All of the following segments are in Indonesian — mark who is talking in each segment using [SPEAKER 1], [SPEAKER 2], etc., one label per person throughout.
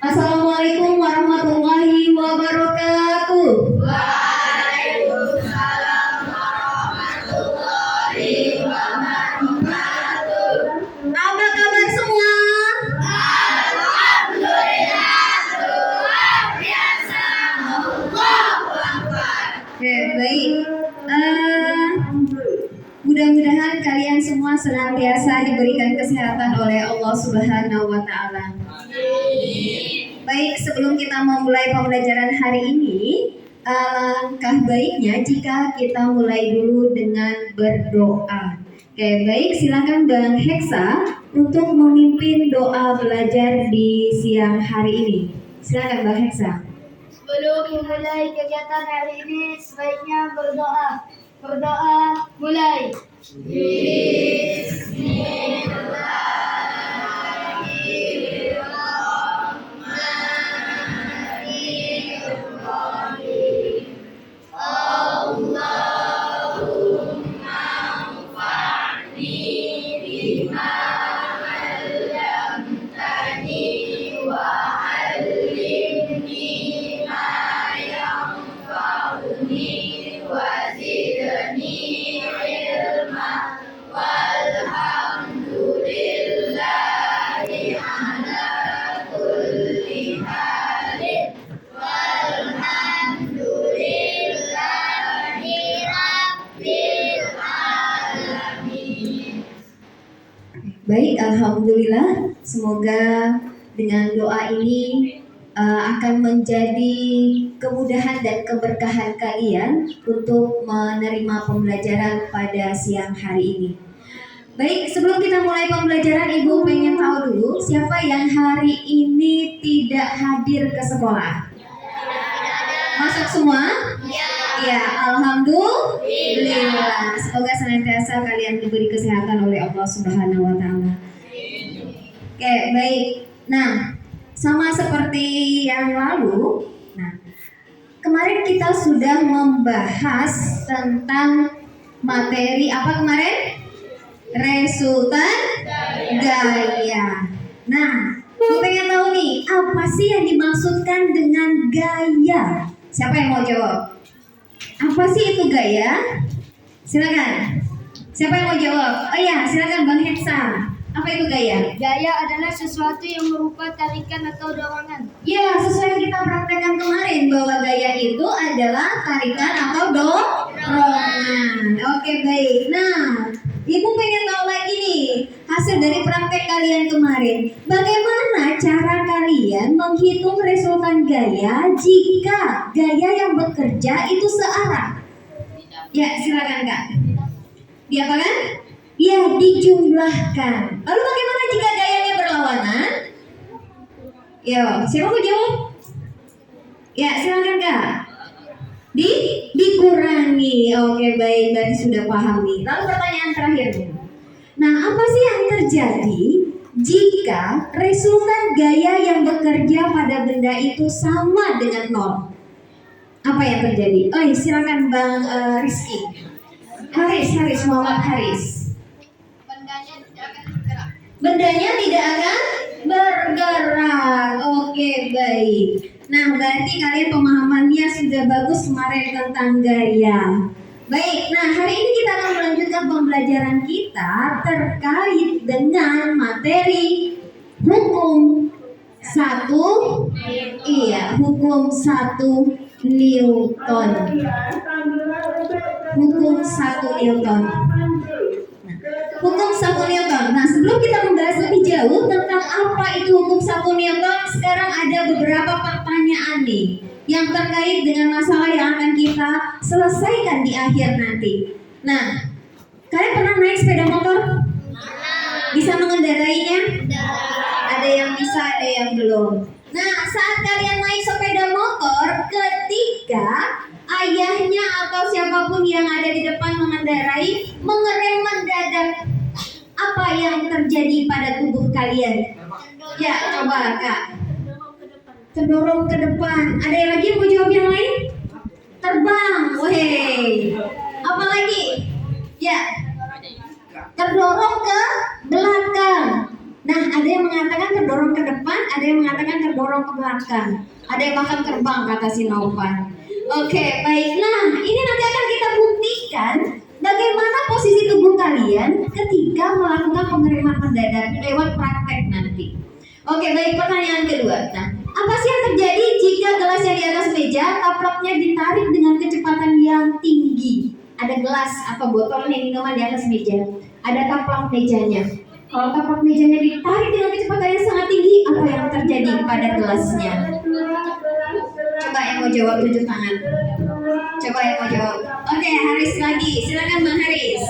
[SPEAKER 1] Assalamualaikum warahmatullahi wabarakatuh.
[SPEAKER 2] Waalaikumsalam warahmatullahi wabarakatuh.
[SPEAKER 1] Apa kabar semua?
[SPEAKER 2] Alhamdulillah, luar biasa. Allahu Akbar.
[SPEAKER 1] Oke, baik. Mudah-mudahan kalian semua senantiasa diberikan kesehatan oleh Allah Subhanahu wa Ta'ala. Baik, sebelum kita memulai pembelajaran hari ini, alangkah baiknya jika kita mulai dulu dengan berdoa. Oke, baik, silakan Bang Heksa untuk memimpin doa belajar di siang hari ini. Silakan Bang Heksa.
[SPEAKER 2] Sebelum memulai kegiatan hari ini, sebaiknya berdoa. Berdoa, mulai.
[SPEAKER 1] Baik, alhamdulillah. Semoga dengan doa ini akan menjadi kemudahan dan keberkahan kalian untuk menerima pembelajaran pada siang hari ini. Baik, sebelum kita mulai pembelajaran, Ibu pengen tahu dulu siapa yang hari ini tidak hadir ke sekolah? Masuk semua? Ya, alhamdulillah. Semoga senantiasa kalian diberi kesehatan oleh Allah Subhanahu wa Ta'ala. Oke, baik. Nah, sama seperti yang lalu, kemarin kita sudah membahas tentang materi apa kemarin? Resultan gaya. Nah, gue pengen tahu nih, apa sih yang dimaksudkan dengan gaya? Siapa yang mau jawab? Apa sih itu gaya? Silakan. Siapa yang mau jawab? Oh ya, silakan Bang Heksa. Apa itu gaya?
[SPEAKER 2] Gaya adalah sesuatu yang berupa tarikan atau dorongan.
[SPEAKER 1] Ya, sesuai yang kita praktekkan kemarin bahwa gaya itu adalah tarikan atau dorongan. Oke, baik. Nah, Ibu pengen tahu lagi nih hasil dari praktek kalian kemarin. Bagaimana cara kalian menghitung resultan gaya jika gaya yang bekerja itu searah? Ya, silakan Kak. Diapakan? Ya, dijumlahkan. Lalu bagaimana jika gayanya berlawanan? Yo, siapa mau jawab? Ya, silakan Kak. Dikurangi. Oke, baik, berarti sudah paham nih. Lalu pertanyaan terakhir nih. Nah, apa sih yang terjadi jika resultan gaya yang bekerja pada benda itu sama dengan nol? Apa yang terjadi? Oh, silakan Bang Rizky. Haris, Muhammad Haris.
[SPEAKER 2] Bendanya tidak akan bergerak.
[SPEAKER 1] Bendanya tidak akan bergerak. Oke, baik. Nah, berarti kalian pemahamannya sudah bagus kemarin tentang gaya. Baik, nah hari ini kita akan melanjutkan pembelajaran kita terkait dengan materi hukum satu. Iya, hukum 1 Newton. Hukum 1 Newton. Hukum 1 Newton. Nah, sebelum kita membahas lebih jauh tentang apa itu hukum 1 Newton, sekarang ada beberapa pertanyaan nih yang terkait dengan masalah yang akan kita selesaikan di akhir nanti. Nah, kalian pernah naik sepeda motor? Bisa mengendarainya? Ada yang bisa, ada yang belum. Nah, saat kalian naik sepeda motor, ketika ayahnya atau siapapun yang ada di depan mengendarai mengerem mendadak, apa yang terjadi pada tubuh kalian? Ya, coba Kak. Terdorong ke depan. Ada yang lagi mau jawab yang lain? Terbang. Weh. Apa lagi? Ya. Terdorong ke belakang. ke belakang. Ada yang makan terbang kata si Novan. Oke, baik. Nah, ini nanti akan kita buktikan bagaimana posisi tubuh kalian ketika melakukan pengereman mendadak lewat praktek nanti. Oke, baik. Pertanyaan kedua. Nah, apa sih yang terjadi jika gelas yang di atas meja taplaknya ditarik dengan kecepatan yang tinggi? Ada gelas atau botol nih minuman di atas meja. Ada taplak mejanya. Kalau taplak mejanya ditarik dengan kecepatan yang sangat tinggi, apa yang terjadi pada gelasnya? Coba yang mau jawab tunjuk tangan. Coba yang mau jawab. Oke, Haris lagi. Silakan Bang Haris.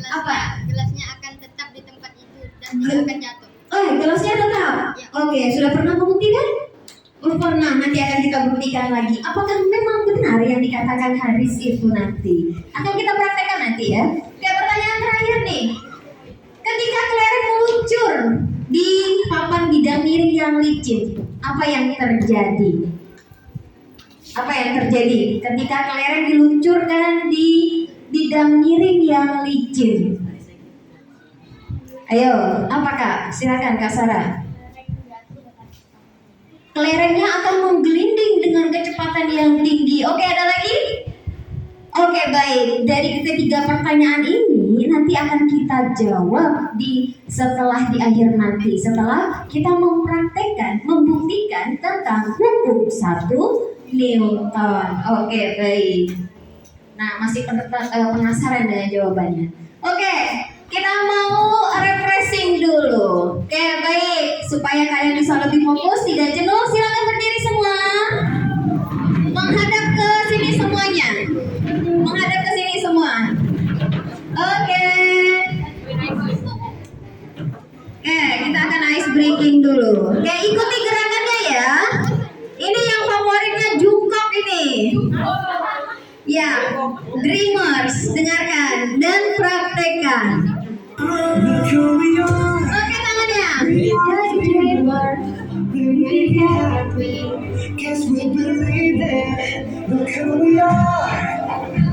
[SPEAKER 1] Apa?
[SPEAKER 2] Gelasnya akan tetap di tempat itu dan tidak akan jatuh.
[SPEAKER 1] Oh, gelasnya tetap. Oke, sudah pernah membuktikan? Oh, pernah. Nanti akan kita buktikan lagi. Apakah memang benar yang dikatakan Haris itu nanti? Akan kita praktekkan nanti ya. Oke, pertanyaan terakhir nih. Ketika kelereng meluncur di papan bidang miring yang licin, apa yang terjadi? Apa yang terjadi ketika kelereng diluncurkan di bidang miring yang licin? Ayo, apa Kak? Silakan Kak Sarah. Kelerengnya akan menggelinding dengan kecepatan yang tinggi. Oke, ada lagi? Oke, baik. Dari ketiga pertanyaan ini nanti akan kita jawab setelah di akhir nanti. Setelah kita mempraktekkan, membuktikan tentang hukum 1 Newton. Oke, baik. Nah, masih penasaran dengan jawabannya. Oke, kita mau refreshing dulu. Oke, baik. Supaya kalian bisa lebih fokus, tidak jenuh, silakan berdiri semua. Menghadap ke sini semuanya. Menghadap ke sini semua. Oke. Oke, kita akan ice breaking dulu. Oke, ikuti gerakannya ya. Ini yang favoritnya jungkok ini. Ya, Dreamers, dengarkan dan praktekkan. Oke, tangannya.
[SPEAKER 3] Guess we believe it. Look who we are.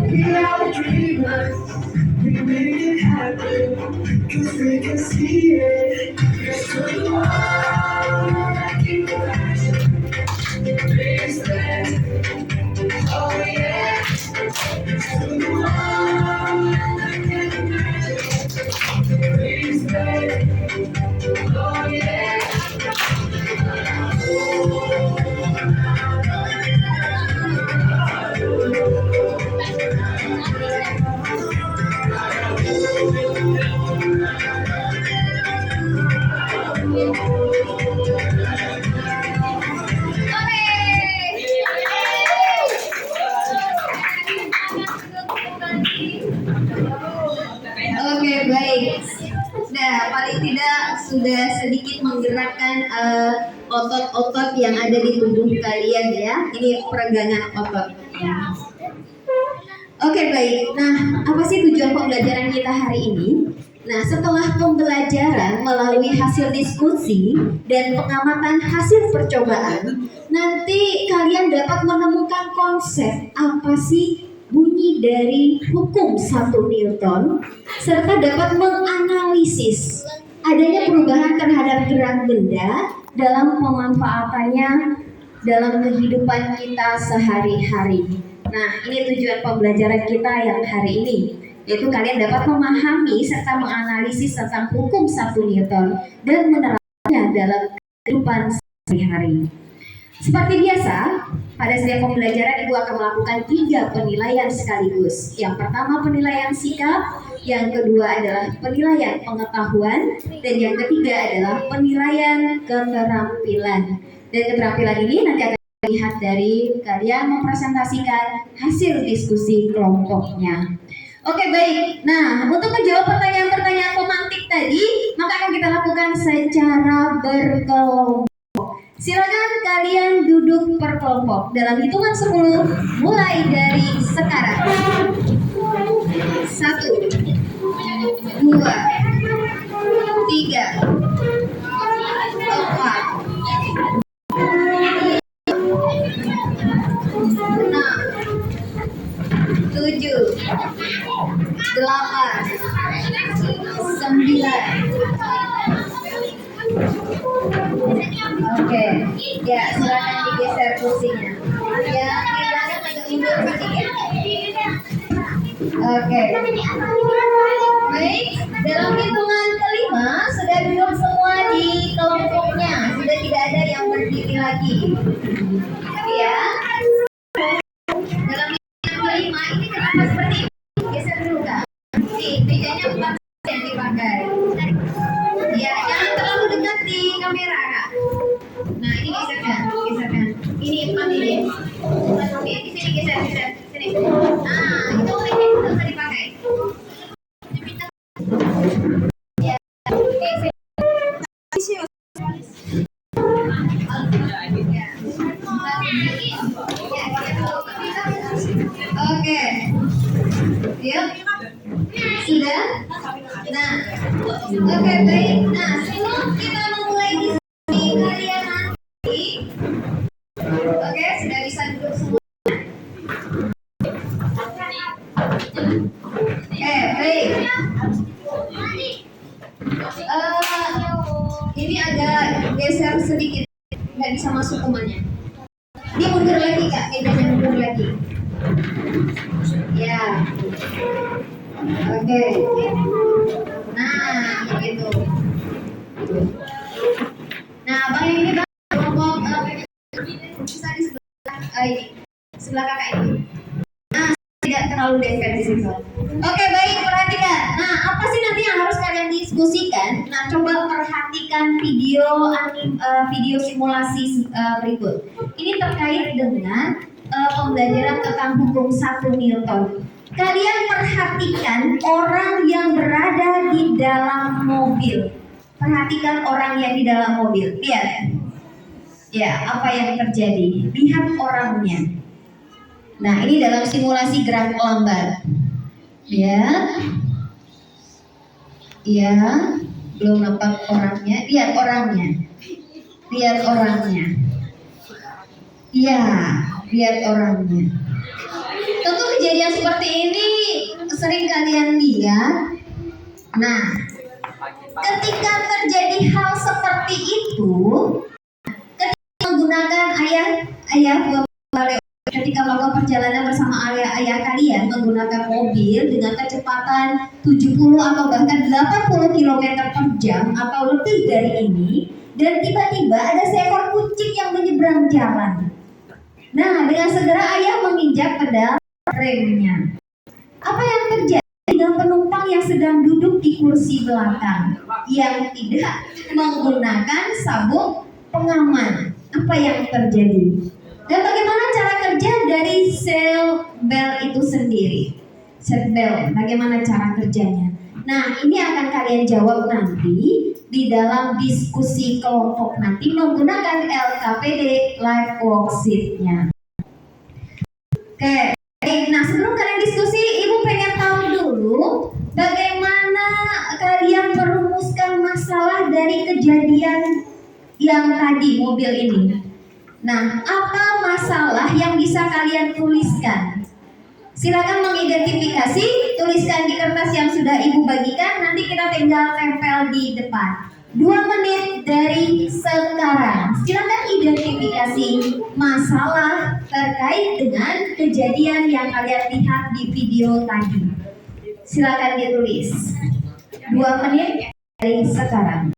[SPEAKER 3] We are the dreamers. We make it happen. Cause we can see it. Yes, we are. Keep the passion. Please stand. Oh yeah. Yes, we are. Please stand. Oh yeah.
[SPEAKER 1] Oke, baik. Nah, paling tidak sudah sedikit menggerakkan otot-otot yang ada di tubuh kalian ya. Ini peregangan otot. Oke, baik. Nah, apa sih tujuan pembelajaran kita hari ini? Nah, setelah pembelajaran melalui hasil diskusi dan pengamatan hasil percobaan, nanti kalian dapat menemukan konsep apa sih bunyi dari hukum 1 Newton, serta dapat menganalisis adanya perubahan terhadap gerak benda dalam pemanfaatannya dalam kehidupan kita sehari-hari. Nah, ini tujuan pembelajaran kita yang hari ini, yaitu kalian dapat memahami serta menganalisis tentang hukum 1 Newton dan menerapkannya dalam kehidupan sehari-hari. Seperti biasa, pada setiap pembelajaran Ibu akan melakukan 3 penilaian sekaligus. Yang pertama penilaian sikap, yang kedua adalah penilaian pengetahuan, dan yang ketiga adalah penilaian keterampilan. Dan keterampilan ini nanti akan dilihat dari kalian mempresentasikan hasil diskusi kelompoknya. Oke, baik. Nah, untuk menjawab pertanyaan-pertanyaan pemantik tadi, maka akan kita lakukan secara berkelompok. Silakan kalian duduk per kelompok dalam hitungan 10 mulai dari sekarang. 1, 2, 3, 4, 7, 8, 9. Oke, ya Oke. Baik, dalam hitungan kelima sudah duduk semua di kelompoknya, sudah tidak ada yang berdiri lagi. Ya. Dalam hitungan kelima ini kenapa seperti ini? Geser dulu kak. Nih, mejanya bukan yang dipakai. Ya, jangan terlalu dekat di kamera kak. Nah, ini geserkan, geserkan. Ini empat ini. Di sini geser, geser. Sini. Nah, itu mejanya itu bisa dipakai. Ya, geser. Oke. Ya. Sudah? Nah. Oke, baik. Nah, sebelum kita memulai diskusi kalian nanti. Oke, sudah bisa duduk semua. Baik. Ini agak geser sedikit, nggak bisa masuk kumannya. Dia mundur lagi kak, mejanya mundur lagi. Ya. Oke. Nah, begitu. Nah, bang ini bang kelompok bisa di sebelah ini, sebelah kakak ini. Nah, tidak terlalu dekat di situ. Oke, baik, perhatikan. Nah, apa sih nanti yang harus kalian diskusikan? Nah, coba perhatikan video simulasi berikut. Ini terkait dengan pembelajaran tentang hukum 1 Newton. Kalian perhatikan orang yang berada di dalam mobil. Perhatikan orang yang di dalam mobil. Lihat. Ya, apa yang terjadi? Lihat orangnya. Nah, ini dalam simulasi gerak lambat. Ya. Ya, belum nampak orangnya. Lihat orangnya. Lihat orangnya. Ya, lihat orangnya. Tentu kejadian seperti ini sering kalian lihat. Nah, ketika terjadi hal seperti itu, ketika menggunakan ketika melakukan perjalanan bersama ayah kalian menggunakan mobil dengan kecepatan 70 atau bahkan 80 km per jam atau lebih dari ini, dan tiba-tiba ada seekor kucing yang menyeberang jalan. Nah, dengan segera ayah menginjak pedal remnya. Apa yang terjadi dengan penumpang yang sedang duduk di kursi belakang yang tidak menggunakan sabuk pengaman? Apa yang terjadi? Dan bagaimana cara kerja dari seat belt itu sendiri? Seat belt, bagaimana cara kerjanya? Nah, ini akan kalian jawab nanti di dalam diskusi kelompok nanti menggunakan LKPD live worksheet-nya. Oke, nah sebelum kalian diskusi, Ibu pengen tahu dulu bagaimana kalian merumuskan masalah dari kejadian yang tadi mobil ini. Nah, apa masalah yang bisa kalian tuliskan? Silakan mengidentifikasi, tuliskan di kertas yang sudah Ibu bagikan, nanti kita tinggal tempel di depan. 2 menit dari sekarang. Silakan identifikasi masalah terkait dengan kejadian yang kalian lihat di video tadi. Silakan ditulis. 2 menit dari sekarang.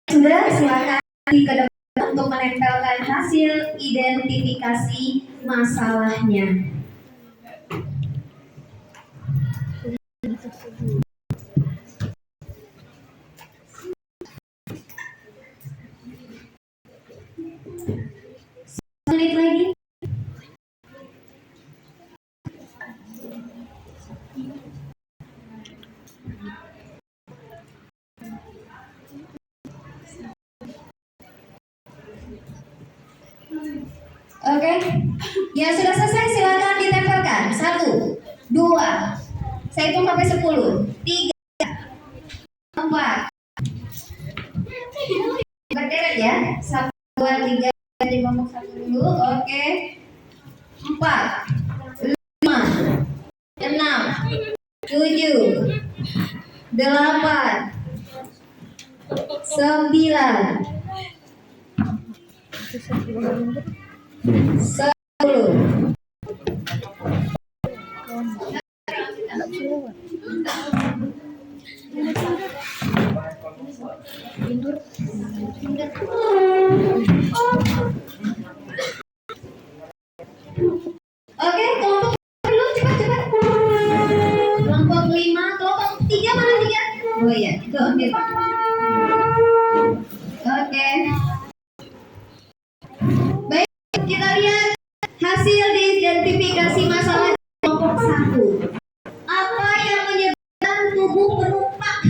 [SPEAKER 1] Sudah, silakan ke depan untuk menempelkan hasil identifikasi masalahnya. Menit lagi. Oke, ya sudah selesai, silakan ditempelkan. 1, 2, saya hitung sampai 10, 3, 4. Berderet ya, 1, 2, 3, jadi ngomong 1 dulu. Oke, 4, 5, 6, 7, 8, 9, 10. Tuh, ambil. Oke. Baik, kita lihat hasil identifikasi masalah kelompok 1. Apa yang menyebabkan tubuh penumpang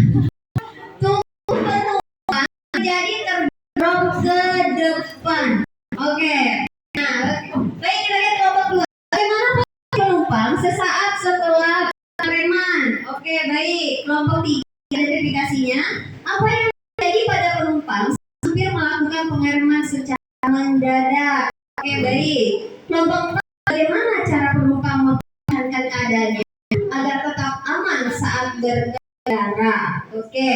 [SPEAKER 1] menjadi terdorong ke depan? Oke. Nah, baik, kita lihat kelompok 2. Bagaimana penumpang sesaat setelah pengereman? Oke, baik. Kelompok 3 identifikasinya. Apa yang terjadi pada penumpang hampir melakukan pengereman secara mendadak? Oke, baik. Kelompok 4, bagaimana cara penumpang mempertahankan keadaannya agar tetap aman saat berkendara? Oke.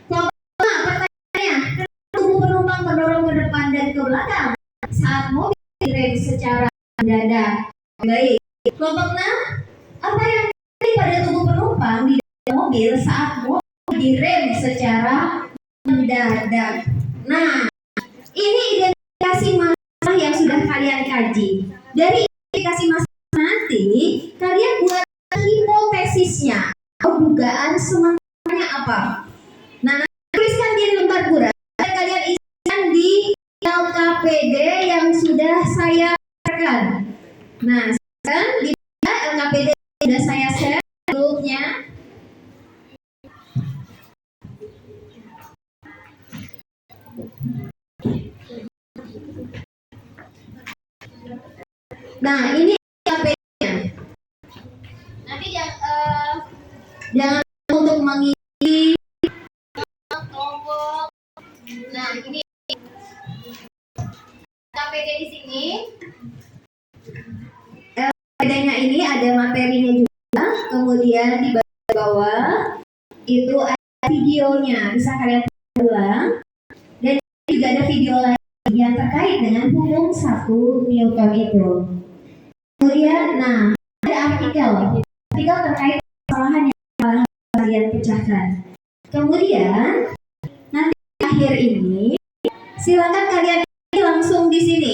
[SPEAKER 1] Kelompok 5, pertanyaannya, kenapa tubuh penumpang terdorong ke depan dan ke belakang saat mobil direm secara mendadak? Baik. Kelompok 6, apa yang terjadi pada tubuh penumpang di dalam mobil saat mobil direm secara mendadak? Nah, ini identifikasi masalah yang sudah kalian kaji. Dari identifikasi masalah nanti, kalian buat hipotesisnya atau dugaan sementaranya apa. Nah, tuliskan di lembar buram dan kalian isikan di LKPD yang sudah saya share. Nah, sekarang di LKPD sudah saya share grupnya. Nah, ini LKPD-nya. Nanti jangan untuk mengisi kelompok. Nah, ini LKPD di sini. LKPD-nya ini ada materinya juga. Kemudian di bawah itu ada videonya, bisa kalian ulang. Dan juga ada video lain yang terkait dengan hukum 1 Newton itu. Kemudian, nah, ada artikel terkait kesalahan yang kalian pecahkan. Kemudian, nanti akhir ini, silakan kalian langsung di sini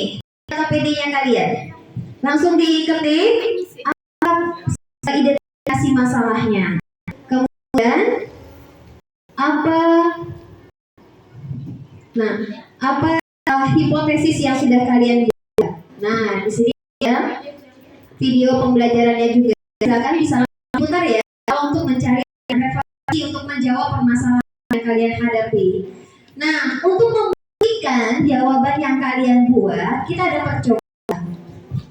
[SPEAKER 1] LKPD-nya kalian, langsung diketik apa identifikasi masalahnya. Kemudian, apa hipotesis yang sudah kalian buat. Nah, di sini ya video pembelajarannya juga. Silakan bisa putar ya untuk mencari referensi untuk menjawab permasalahan yang kalian hadapi. Nah, untuk membuktikan jawaban yang kalian buat, kita ada percobaan.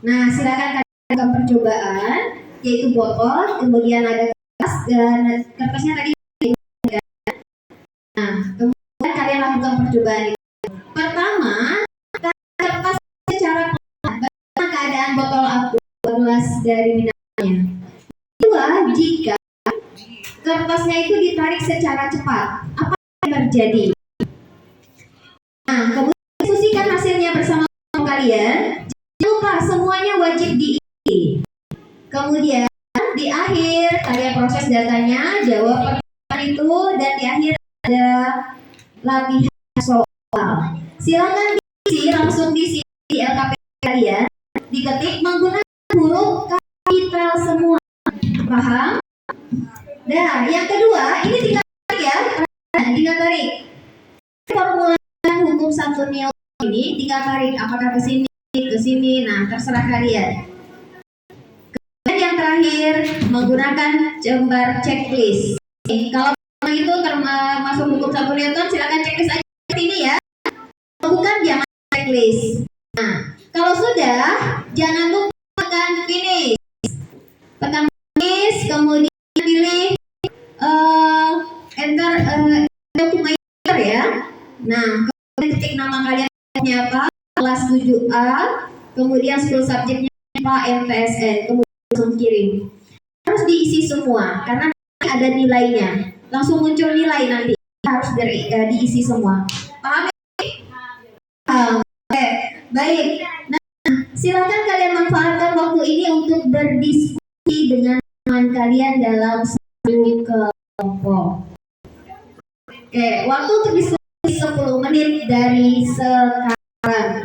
[SPEAKER 1] Nah, silakan kalian lakukan percobaan, yaitu botol, kemudian ada kertas dan kertasnya tadi. Nah, kemudian kalian lakukan percobaan itu. Pertama, kertas secara pelan, bagaimana keadaan botol gelas dari mineralnya. Kedua, jika kertasnya itu ditarik secara cepat, apa yang terjadi? Nah, kemudian diskusikan hasilnya bersama kalian. Jangan lupa semuanya wajib diisi. Kemudian di akhir kalian proses datanya, jawab pertanyaan itu, dan di akhir ada latihan soal. Silakan diisi langsung di LKPD kalian, diketik menggunakan huruf kapital semua. Paham? Nah, yang kedua, ini tinggal tarik ya. Tinggal tarik. Formula hukum 1 Newton ini tinggal tarik apakah ke sini. Nah, terserah kalian. Kemudian yang terakhir, menggunakan gambar checklist. Kalau itu termasuk hukum 1 Newton, silakan checklist aja di sini ya. Kalau bukan, jangan checklist. Nah, kalau sudah, jangan lupa tekan finish. Tekan finish, kemudian pilih enter dokumenter ya. Nah, kemudian ketik nama kalian apa, kelas 7A, kemudian school subjectnya apa, MTSN, kemudian langsung kirim. Harus diisi semua, karena ada nilainya. Langsung muncul nilai nanti, harus diisi semua. Paham? Oke, baik. Nah, silakan kalian manfaatkan waktu ini untuk berdiskusi dengan teman kalian dalam satu kelompok. Oke, waktu untuk diskusi 10 menit dari sekarang.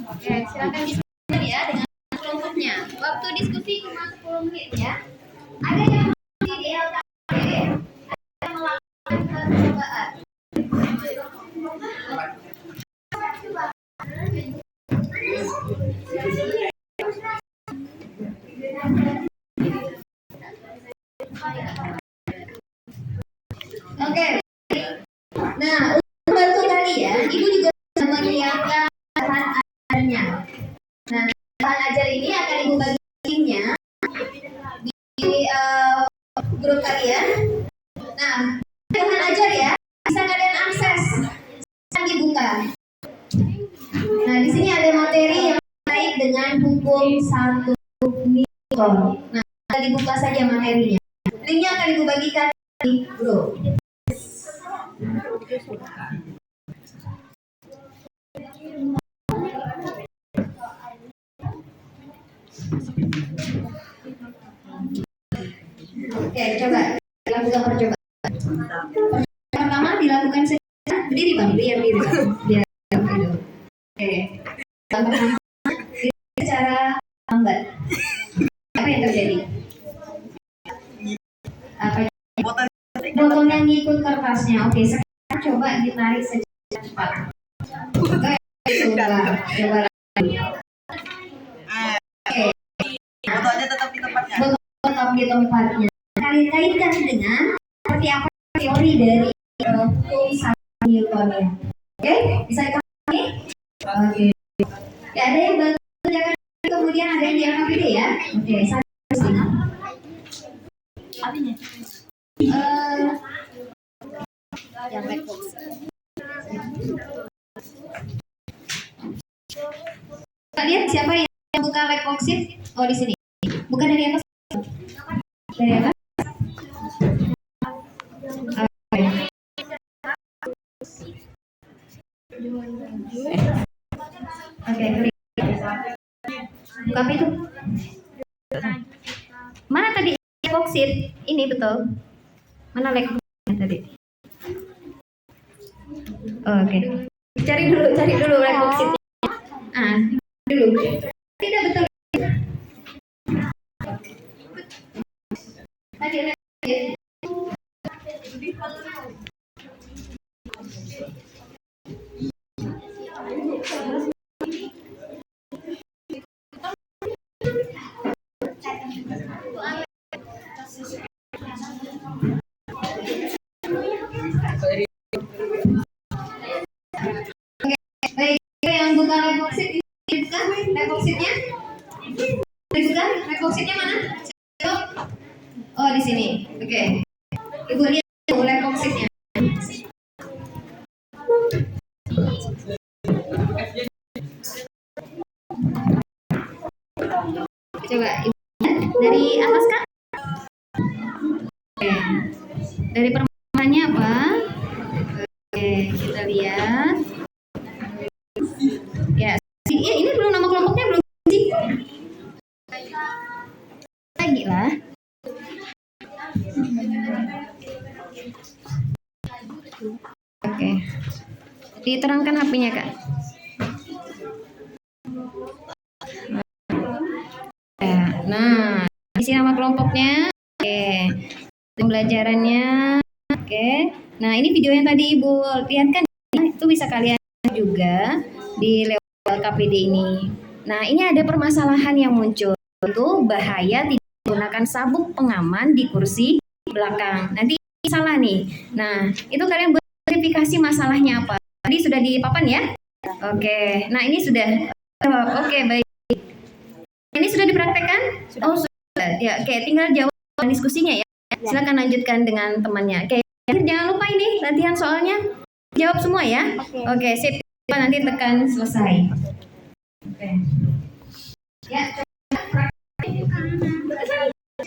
[SPEAKER 1] Oke, silakan diskusi ya dengan kelompoknya. Waktu diskusi cuma 10 menit ya. Ada yang masih di LKP, ada yang melakukan percobaan. Oke. Nah, untuk bantu kalian, Ibu juga bisa menyiapkan bahan ajarnya. Nah, bahan ajar ini akan Ibu bagi linknya di grup kalian. Nah, bahan ajar ya, bisa kalian akses. Sekarang dibuka. Nah, di sini ada materi yang terkait dengan hukum 1 mikron. Nah, dibuka saja materinya. Linknya akan Ibu bagikan di grup. Oke, coba lakukan percobaan. Pertama dilakukan berdiri bang, biar diri biar hidup. Oke, yang pertama secara lambat. Apa yang terjadi? Apa? Botolnya ngikut kertasnya. Oke, sekarang coba ditarik secara cepat. Oke, coba. Oke.
[SPEAKER 4] Botolnya tetap di tempatnya.
[SPEAKER 1] Botol tetap di tempatnya. Kalian kaitkan dengan seperti apa teori dari hukum 1 Newton ya. Oke, bisa dipahami? Oke. Ya, ada yang bantu jangan kemudian ada yang di LKPD ya. Oke, saya di sini.
[SPEAKER 4] Apinya.
[SPEAKER 1] Yang black box. Lihat siapa yang buka black box sheet? Oh, di sini. Bukan dari atas. Dari atas. Oke, klik. Buka apa itu? Mana tadi box sheet? Ini betul. Mana black box tadi? Oke. Cari dulu black box sheet. Dulu. Tidak betul. Tadi baik, yang buka black box sheet dibuka black box sheetnya? Dibuka black box sheetnya mana? Oh, di sini. Oke. Ibu lihat black box sheetnya. Coba Ibu lihat dari atas kan? Oke. Dari permasalahannya apa? Oke, kita lihat. Ya, ini belum nama kelompoknya belum sih? Lagi lah. Oke. Diterangkan HP-nya, Kak. Nah, isi nama kelompoknya. Oke. Pembelajarannya. Oke. Nah, ini video yang tadi Ibu lihat kan, itu bisa kalian juga di lewat KPD ini. Nah, ini ada permasalahan yang muncul. Itu bahaya tidak menggunakan sabuk pengaman di kursi belakang. Nanti salah nih. Nah, itu kalian verifikasi masalahnya apa. Tadi sudah di papan ya? Oke. Nah, ini sudah. Oke, baik. Ini sudah dipraktekkan? Oh, sudah. Ya, oke. Tinggal jawab diskusinya ya. Silakan lanjutkan dengan temannya. Oke. Jangan lupa ini latihan soalnya. Jawab semua ya. Oke, sip. Nanti tekan selesai. Oke. Ya,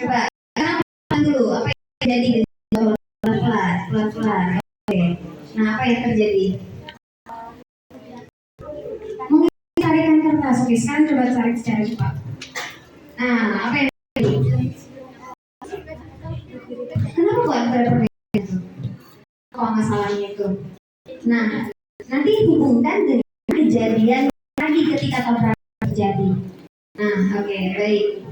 [SPEAKER 1] coba. Sekarang dulu apa yang terjadi pelan-pelan. Oke. Nah, apa yang terjadi? Mungkin carikan kertas. Oke, sekarang coba cari secara cepat. Nah, apa yang terjadi? Kenapa kok ada perbedaan itu? Apa masalahnya itu? Nah, nanti hubungkan dengan kejadian tadi ketika tabrakan terjadi. Nah, oke, baik.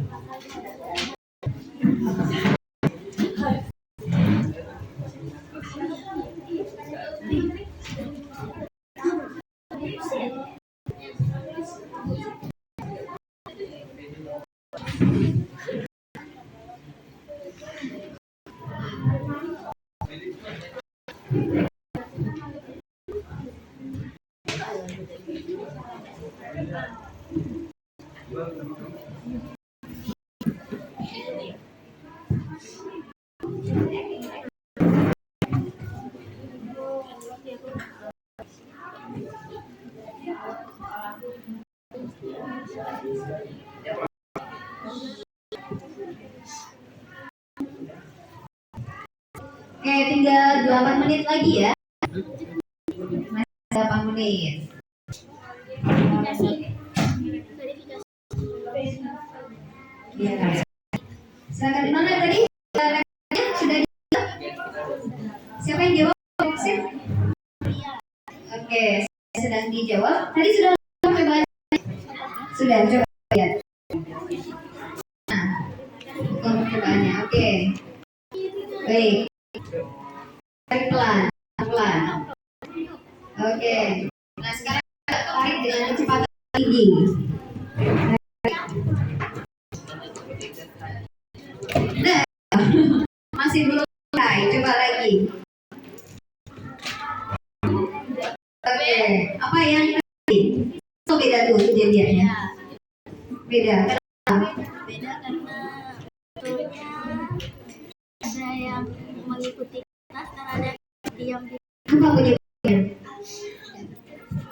[SPEAKER 1] Oke, tinggal 8 menit lagi ya. Masih 8 menit. Ya. Silakan di mana tadi? Sudah dijawab? Siapa yang jawab? Oke, sedang dijawab. Tadi sudah coba. Sudah coba lihat. Nah, percobaannya. Oke. Baik. Tarik pelan. Oke. Nah, sekarang tarik dengan kecepatan tinggi. Nah, masih belum selesai. Coba lagi. Oke. Apa yang tadi? So, beda tuh kejadiannya. Beda.
[SPEAKER 2] Beda karena betulnya ada yang mengikuti kelas dan ada yang diam.
[SPEAKER 1] Apa penyebabnya?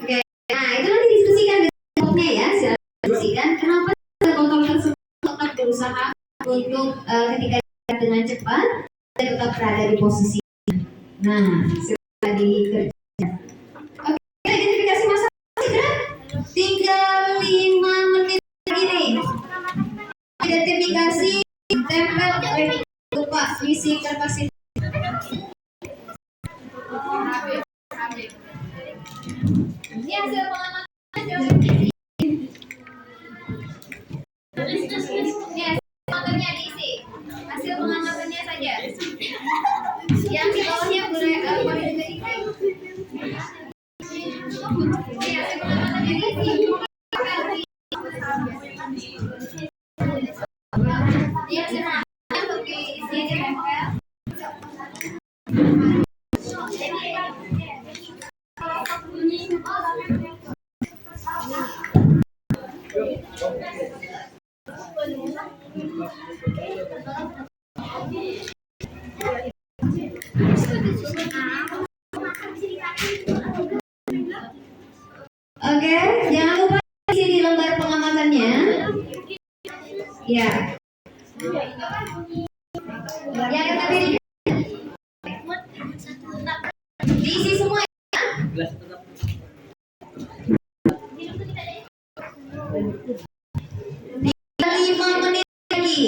[SPEAKER 1] Oke. Nah, itu nanti diskusikan dengan kelompoknya ya. Silakan diskusikan. Kenapa kelompok tersebut tetap berusaha untuk ketika dengan cepat dan tetap berada di posisi. Nah, silakan dikerjakan. Oke, identifikasi masalah segera. Tinggal 5 menit lagi nih. Identifikasi tempel lupa isi kertas ini. Ini hasil pengamatan. Ini hasil pengamatannya diisi. Hasil pengamatannya saja. Yang di bawahnya boleh diisi. Ini hasil pengamatannya diisi. Ini hasil pengamatannya untuk diisi aja tempel. Oke, jangan lupa isi di lembar pengamatannya. Ya. Yang tadi diisi semua ya. 5 menit lagi.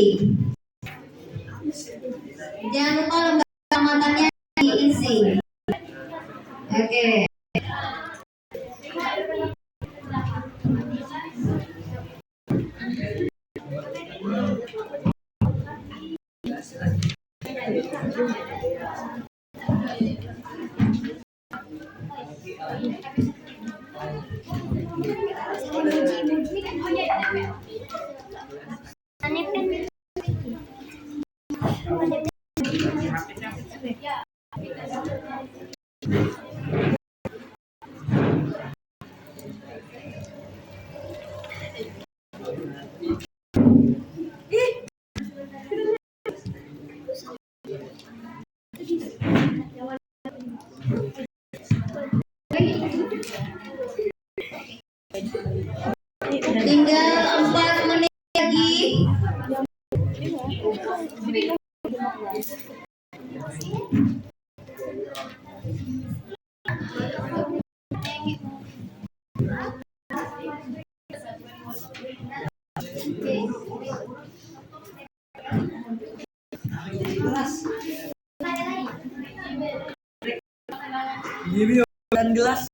[SPEAKER 1] Jangan lupa lembar pengamatannya diisi. Oke.
[SPEAKER 4] Dan gelas.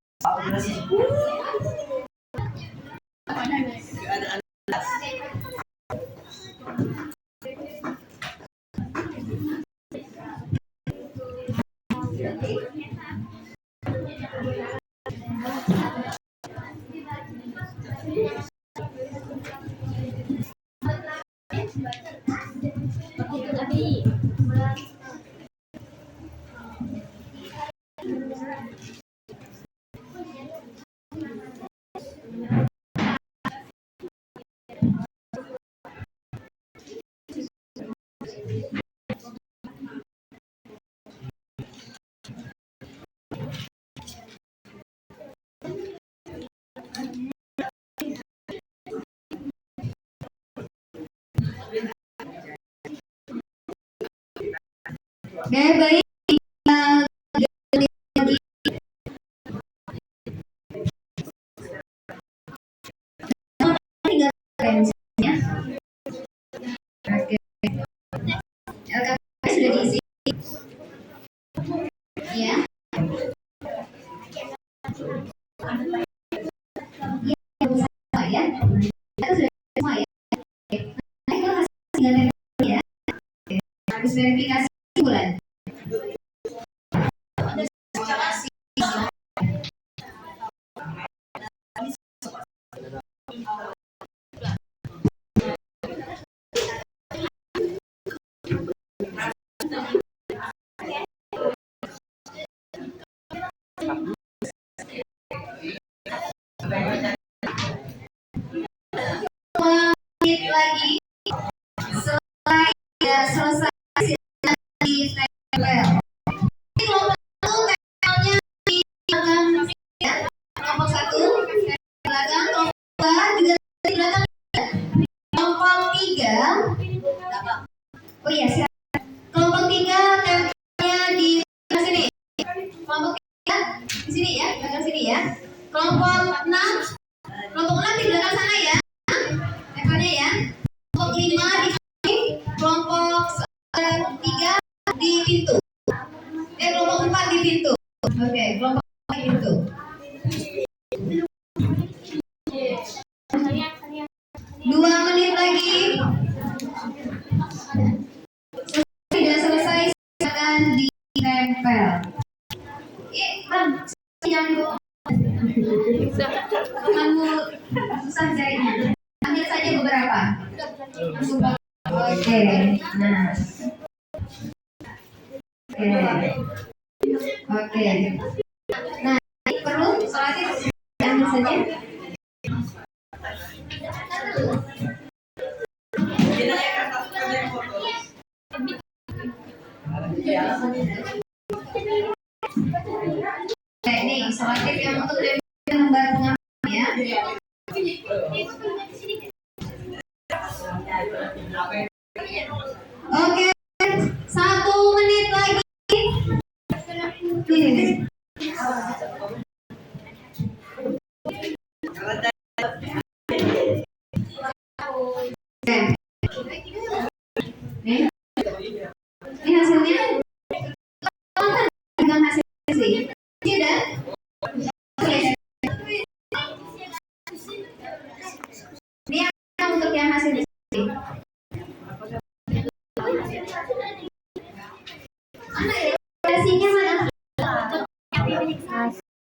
[SPEAKER 1] Oke, baik. Tiga referensinya. Oke. LKP sudah diisi. Ya. Sama ya. Itu sudah semua ya. Oke. Nah, itu hasilnya ya. Oke. Habis verifikasi bulan. Menit lagi selesai ya, selesai di tempel. Ini kelompok satu tempelnya di belakang ya. Kelompok satu tempel di belakang, kelompok dua juga di belakang. Kelompok tiga, oh iya siap. Kelompok tiga tempelnya di belakang sini. Kelompok tiga di sini ya, belakang sini ya. Kelompok enam di belakang sana ya. Tempelnya ya. Kelompok lima di sini, kelompok tiga di pintu. Kelompok empat di pintu. Oke, kelompok empat di pintu. Dua menit lagi. Sudah selesai, silakan ditempel. Yang kamu susah carinya. Ambil saja beberapa. Oke, nah. Oke. Nah, ini perlu sholatnya ambil saja. Nah, ini sholatnya yang untuk lembar pengaman ya. Oke, 1 menit lagi. Ini. Ini hasilnya. Bukan hasil sih. Tidak. Ini yang untuk yang hasil di sini. Mana ya? Identifikasinya mana?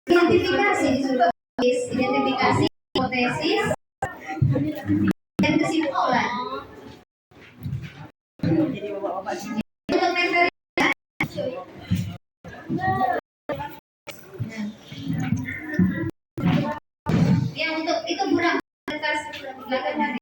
[SPEAKER 1] Identifikasi disuruh tulis. Identifikasi hipotesis dan kesimpulan. Untuk materi yang untuk itu kurang atas belakang hari.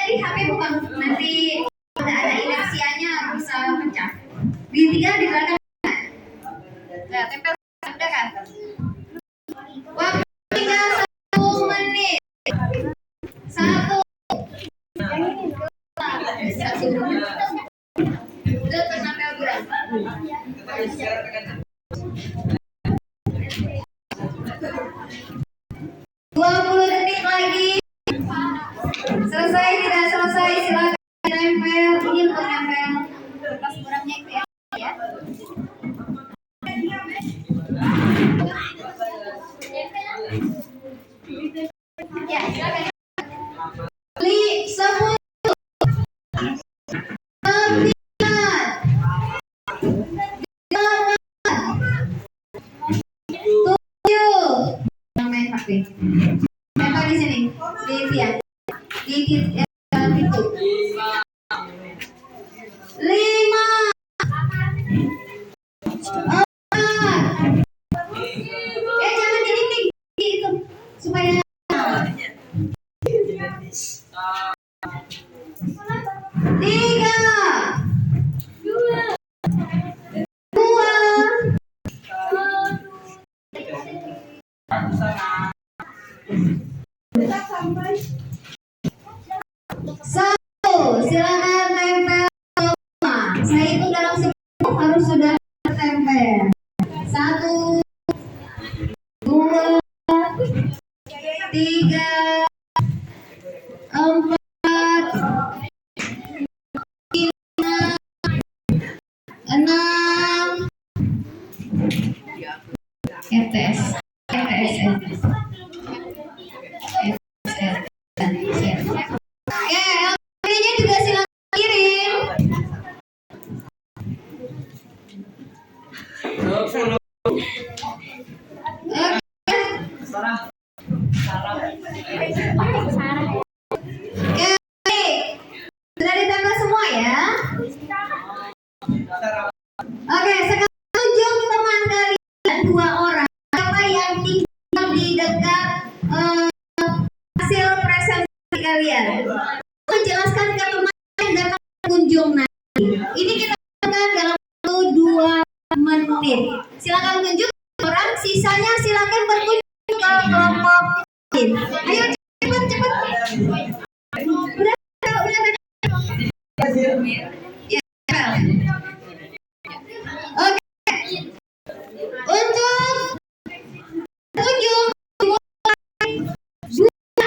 [SPEAKER 1] Di HP bukan nanti ada inersianya bisa pecah. Di tiga di belakang. Nah, tempel ada tinggal 1 menit. 1. Udah sampai berapa? 20 detik lagi. Selesai tidak selesai silakan ditempel. Ini untuk nempel kertas kurangnya itu ya. Ya, silakan. Li 10 yang main HP. Apa di sini? Di ya. Di itu. 5 jangan ditinggi itu supaya tiga, dua, satu. Silakan tempel semua. Saya hitung dalam 10 harus sudah tertempel. 1, 2, 3, 4, 5, 6. RTS. Oke, LP-nya juga silakan kirim. Oke, sudah ditempel semua ya. Oke, sekarang tunjuk teman kalian 2 orang. Siapa yang tinggal di dekat hasil presentasi kalian? Menjelaskan ke teman yang datang kunjung nanti. Ini kita lakukan dalam waktu 2 menit. Silakan tunjuk orang, sisanya silakan berkunjung ke kelompok lain. Ayo cepat. Udah. Ya. Oke. Untuk kunjung 2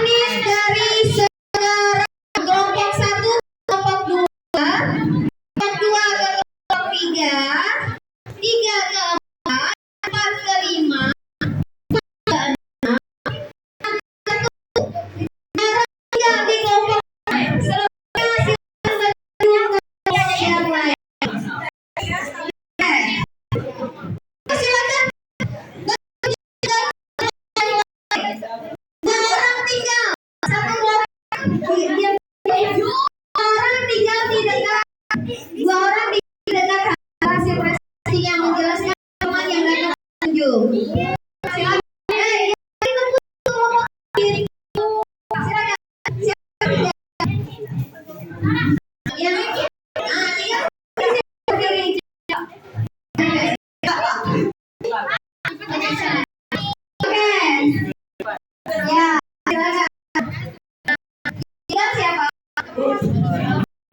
[SPEAKER 1] menit dari sekarang. Kelompok 1, kelompok 2, kelompok 2 ke kelompok 3, 3 ke 4, 4 ke 5, 5 ke 6, 1. Sekarang tinggal di kelompok selesai silakan berkunjung ke kelompok yang lain. Silakan berkunjung ke kelompok yang lain. 2 orang tinggal, 1 kelompok. Orang tinggal di dekat 2 orang di dekat hasil presentasi yang menjelaskan teman yang datang kunjung. Silakan. Silakan. Ya, silakan. Siapa?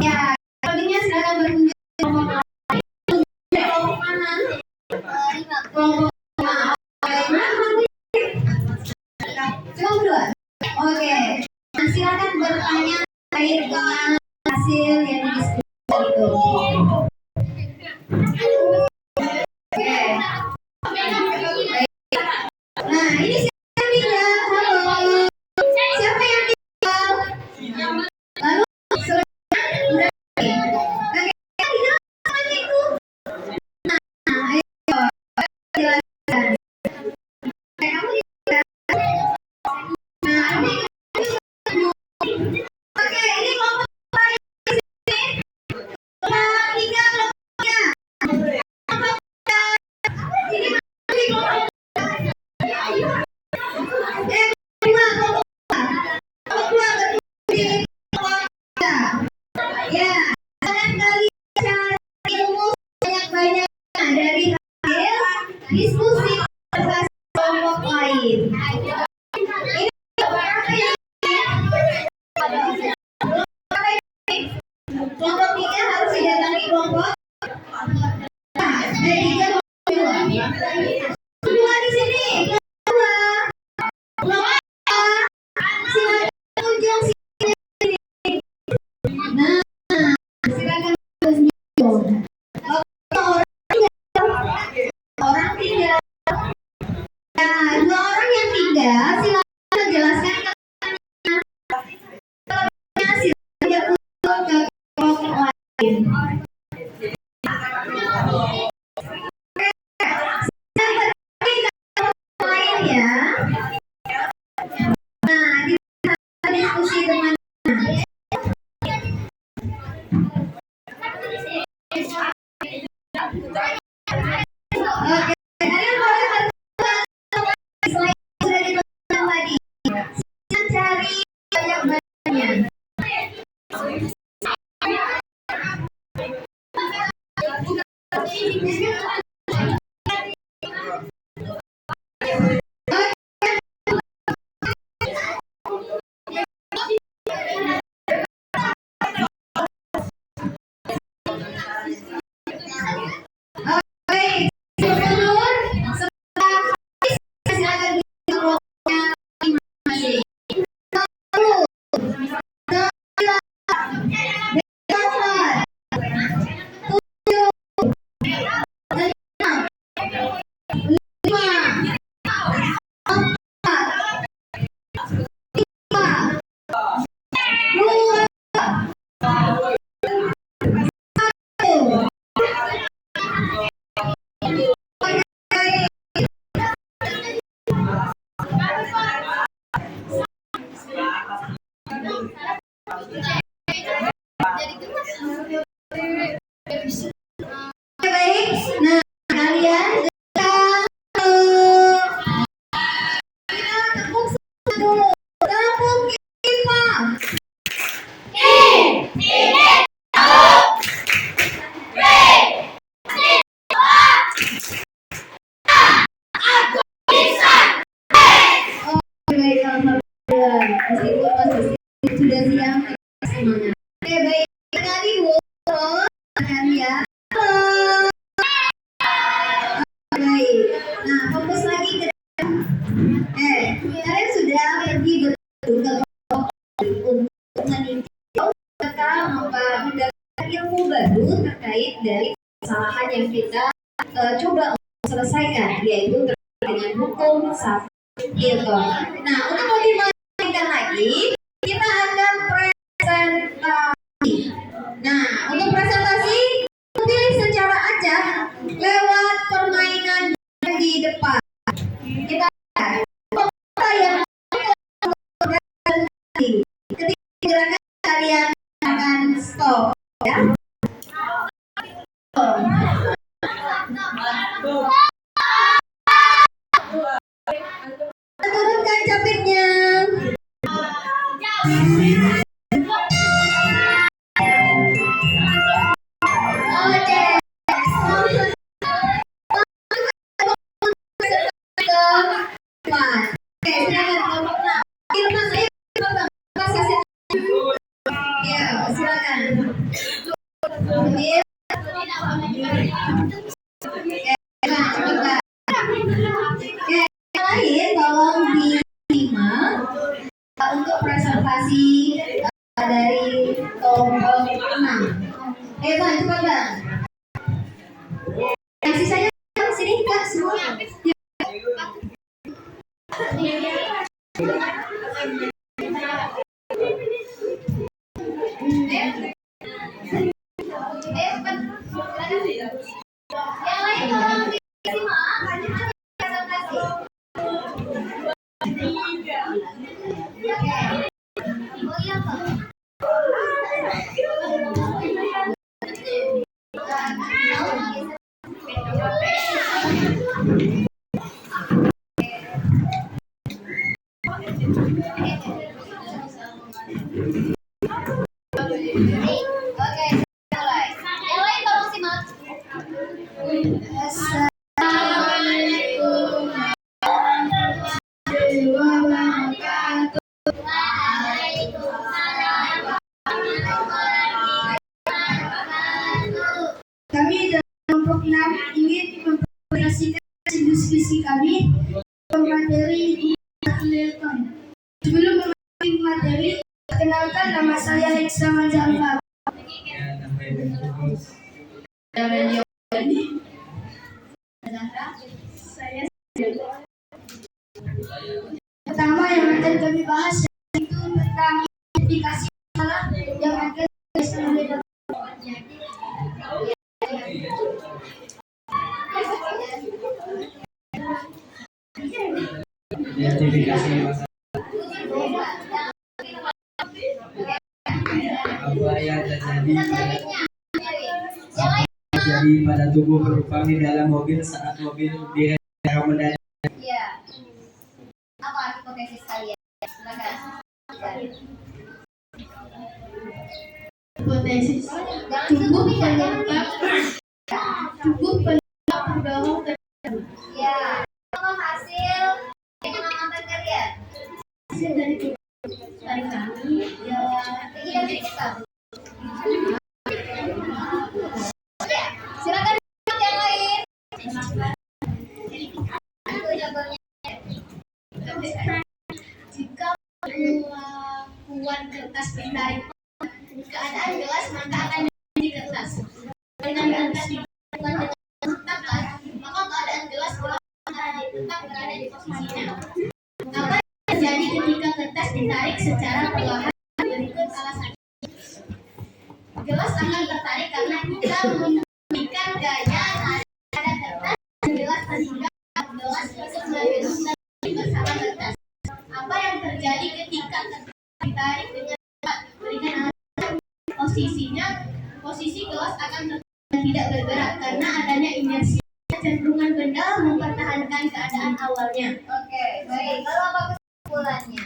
[SPEAKER 1] Ya, selanjutnya silakan berkunjung ke kelompok lain. Kelompok mana? Kelompok 5. Cuma 2. Oke. Nah, silakan bertanya terkait dengan hasil yang didiskusikan itu. Oke. Nah, ini siapa yang tinggal? Halo. Siapa yang tinggal? Lalu sudah. Oke, tinggal apa itu? Nah, ayo silakan. Kamu tinggal. Nah, ini oke, ini kelompok lain di sini. Kelompok 3 kelompoknya. Kelompok 3. Ini masih kelompok. Kedua kelompok 2. Kelompok 2 berkunjung di kelompok 3. Ya, kalian cari ilmu banyak-banyak dari hasil diskusi kelompok lain. tiga dua. Dua di sini. Dua. Dua. Silakan kunjung sini. Nah, silakan kunjung. Orang tinggal. Nah, dua orang yang tinggal silakan menjelaskan silakan kunjung ke kelompok lain. Lain ya. Nah, diskusi dengan oke, kalian boleh berbuat selain sudah dilakukan tadi. Cari banyak-banyaknya. Baik, sebelum setelah silakan di kelompoknya masing-masing. Satu, dua, delapan, tujuh, enam, lima, empat, tiga, dua, satu. Baik, nah kalian kita tepuk dulu, tepuk kita. Oh, baik, alhamdulillah. Meskipun masih sudah siang, semangat. Oke, baik. Kali kan ya. Halo. Baik. Nah, fokus lagi ke kalian sudah pergi betul ke kelompok untuk meninjau serta mendapatkan ilmu baru terkait dari kesalahan yang kita coba selesaikan, yaitu terkait dengan hukum satu gitu. Nah, untuk lebih melanjutkan lagi, kita akan presentasi. Nah, untuk presentasi pilih secara acak lewat permainan di depan. Kita yang ketika gerakan kalian akan stop ya. Turunkan capeknya. Oke. Oke, silakan kelompok 6. Irfan, ayo Bang. Ya, silakan. Oke, lain tolong disimak untuk presentasi dari kelompok 6. Bang, cepat Bang. Yang sisanya sini Kak semua. Yang lain tolong disimak presentasi. Oh iya Pak. Oke, mulai. Yang lain tolong simak. Assalamualaikum warahmatullahi wabarakatuh. Waalaikumsalam warahmatullahi wabarakatuh. Kami dari kelompok 6
[SPEAKER 2] ingin mempresentasikan diskusi kami materi Newton. Sebelum memasuki materi, perkenalkan nama saya Heksa Manjamba. Saya pertama yang akan kami bahas yaitu tentang identifikasi masalah yang akan disampaikan.
[SPEAKER 3] Identifikasi masalah apa yang terjadi pada tubuh penumpang di dalam mobil saat mobil direm mendadak.
[SPEAKER 1] Iya. Apa hipotesis kalian? Silakan.
[SPEAKER 2] Hipotesis tubuh penumpang terdorong ke
[SPEAKER 1] Ya. Apa hasil pengamatan kalian?
[SPEAKER 2] hasil dari kami ya
[SPEAKER 1] Iya, kita. Ya, silakan yang lain. Aku jawabannya.
[SPEAKER 2] jika perlakuan kertas ditarik keadaan gelas maka akan menjadi kertas. Dengan kertas dilakukan dengan tepat, maka keadaan gelas akan tetap berada di posisinya. Apa yang terjadi ketika kertas ditarik secara perlahan? Berikut alasannya. Gelas akan tertarik karena kita memberikan gaya pada kertas gelas sehingga gelas masuk bersama kertas. Apa yang terjadi ketika kertas ditarik dengan cepat? Berikan alasan. Posisi gelas akan tidak bergerak karena adanya inersi. Kecenderungan benda mempertahankan keadaan awalnya.
[SPEAKER 1] Oke, baik. Lalu apa kesimpulannya?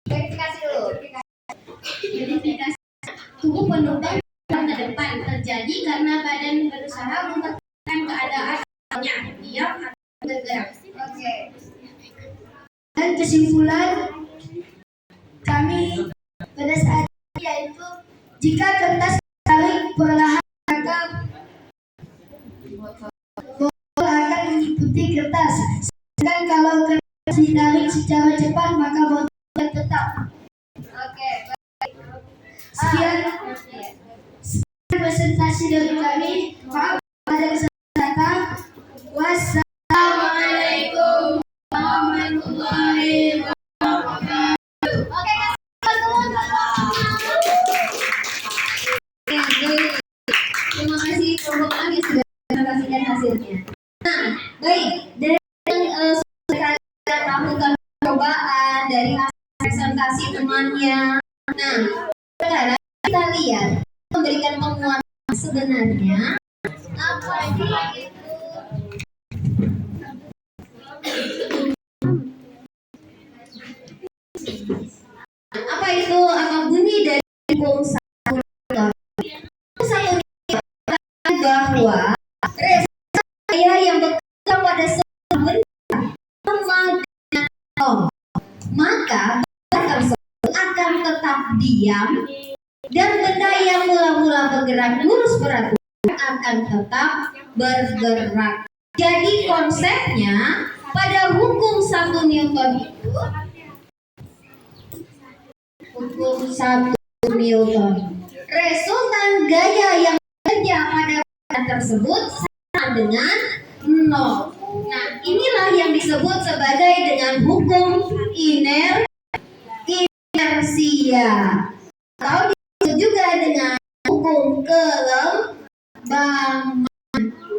[SPEAKER 1] Verifikasi dulu.
[SPEAKER 2] Verifikasi tubuh penumpang ke depan terjadi karena badan berusaha mempertahankan keadaan awalnya. Dia akan bergerak.
[SPEAKER 1] Oke.
[SPEAKER 2] Dan kesimpulan kami pada saat ini yaitu jika kertas ditarik perlahan maka botol akan mengikuti kertas. Sedangkan kalau kertas ditarik secara cepat maka botol akan tetap.
[SPEAKER 1] Oke, baik.
[SPEAKER 2] Sekian presentasi dari kami. Maaf ada kesalahan kata. Wassalamualaikum warahmatullahi wabarakatuh.
[SPEAKER 1] Oke, terima kasih kelompok yang sudah presentasikan hasilnya. Nah, baik. Dari yang sudah kalian lakukan percobaan dari hasil presentasi temannya. Nah, sekarang kita lihat memberikan penguatan sebenarnya apa itu apa bunyi dari hukum satu bahwa resa saya yang bekerja pada sebuah benda memakan maka benda tersebut akan tetap diam dan benda yang mula-mula bergerak lurus beraturan akan tetap bergerak. Jadi konsepnya pada hukum 1 Newton itu hukum 1 Newton resultan gaya yang bekerja pada benda tersebut sama dengan 0. Nah, inilah yang disebut sebagai dengan hukum inersia atau disebut juga dengan hukum kelembaban.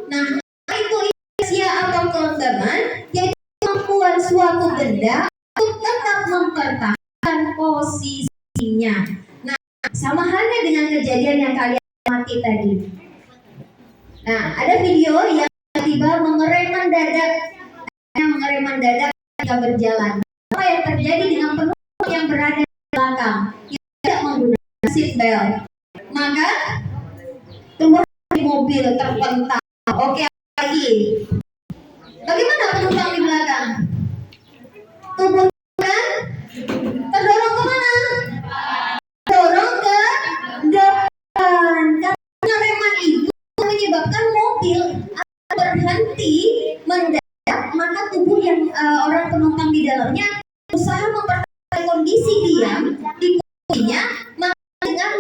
[SPEAKER 1] Nah, itu inersia atau kelembaban yaitu kemampuan suatu benda untuk tetap mempertahankan posisinya. Nah, sama halnya dengan kejadian yang kalian amati tadi. Nah, ada video yang tiba-tiba mengerem mendadak ketika berjalan. Apa yang terjadi dengan penumpang yang berada di belakang yang tidak menggunakan seat belt? Maka keluar dari mobil terpental. Oke, lagi. Bagaimana penumpang di belakang? Tubuh kan terdorong ke mana? Dorong ke depan. Karena menyebabkan mobil berhenti mendadak, maka tubuh yang orang penumpang di dalamnya berusaha mempertahankan kondisi diam di kursinya, maka dengan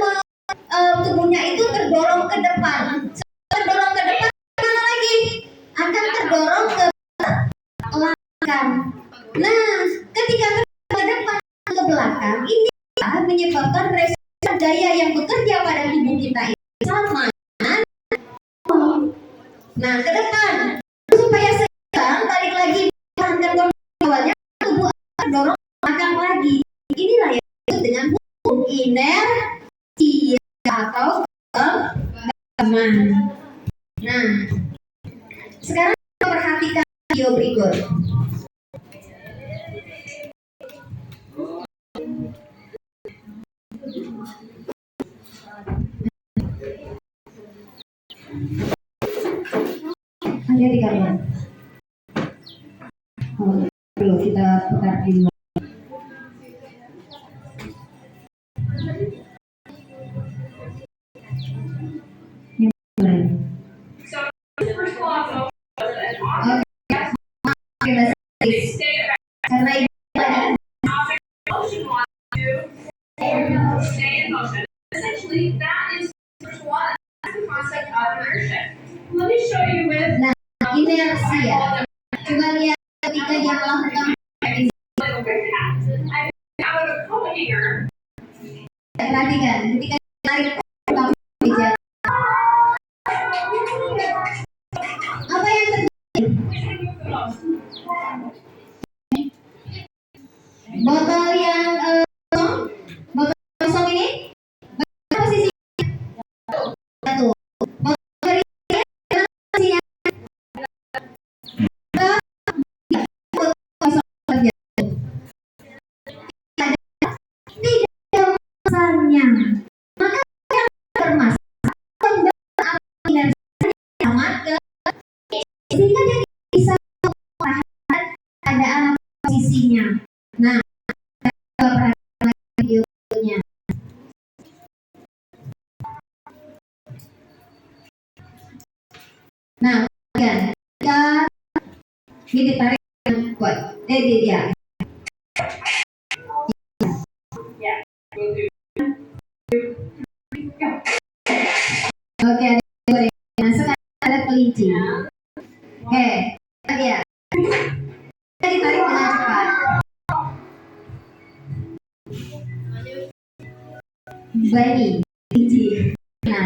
[SPEAKER 1] tubuhnya itu terdorong ke depan. Terdorong ke depan, mana lagi? Akan terdorong ke belakang. Nah, ketika ke depan ke belakang, ini menyebabkan resistance daya yang bekerja pada tubuh kita itu sama. Nah, ke depan supaya seimbang, balik lagi tahankan kondisi awalnya, tubuh akan dorong belakang lagi. Inilah yang disebut dengan hukum inersia atau kegaman. Nah, sekarang kita perhatikan video berikut. Ada di kamar. Perlu kita putar di luar. Karena ini
[SPEAKER 5] stay in motion. Essentially, that is the first one. That's the concept of inertia. Let me show you with
[SPEAKER 1] inersia. Coba lihat ketika dia melakukan
[SPEAKER 5] little bit hat. I out of a coat hanger.
[SPEAKER 1] perhatikan ketika tarik meja. Apa yang terjadi? Botol yang botol kosong ini posisi satu. Botol berisi posisinya kosong saja. Tidak masanya. Maka yang bermasalah inersi sama ke sehingga dia bisa memperhatikan keadaan posisinya. Nah, perhatikan videonya. Nah, kan, kita ini tarik kuat. Dia. Oke, ada goreng. Nah, sekarang ada kelinci. Oke, ya. Kita ditarik dengan cepat. Bunny, kelinci. Nah,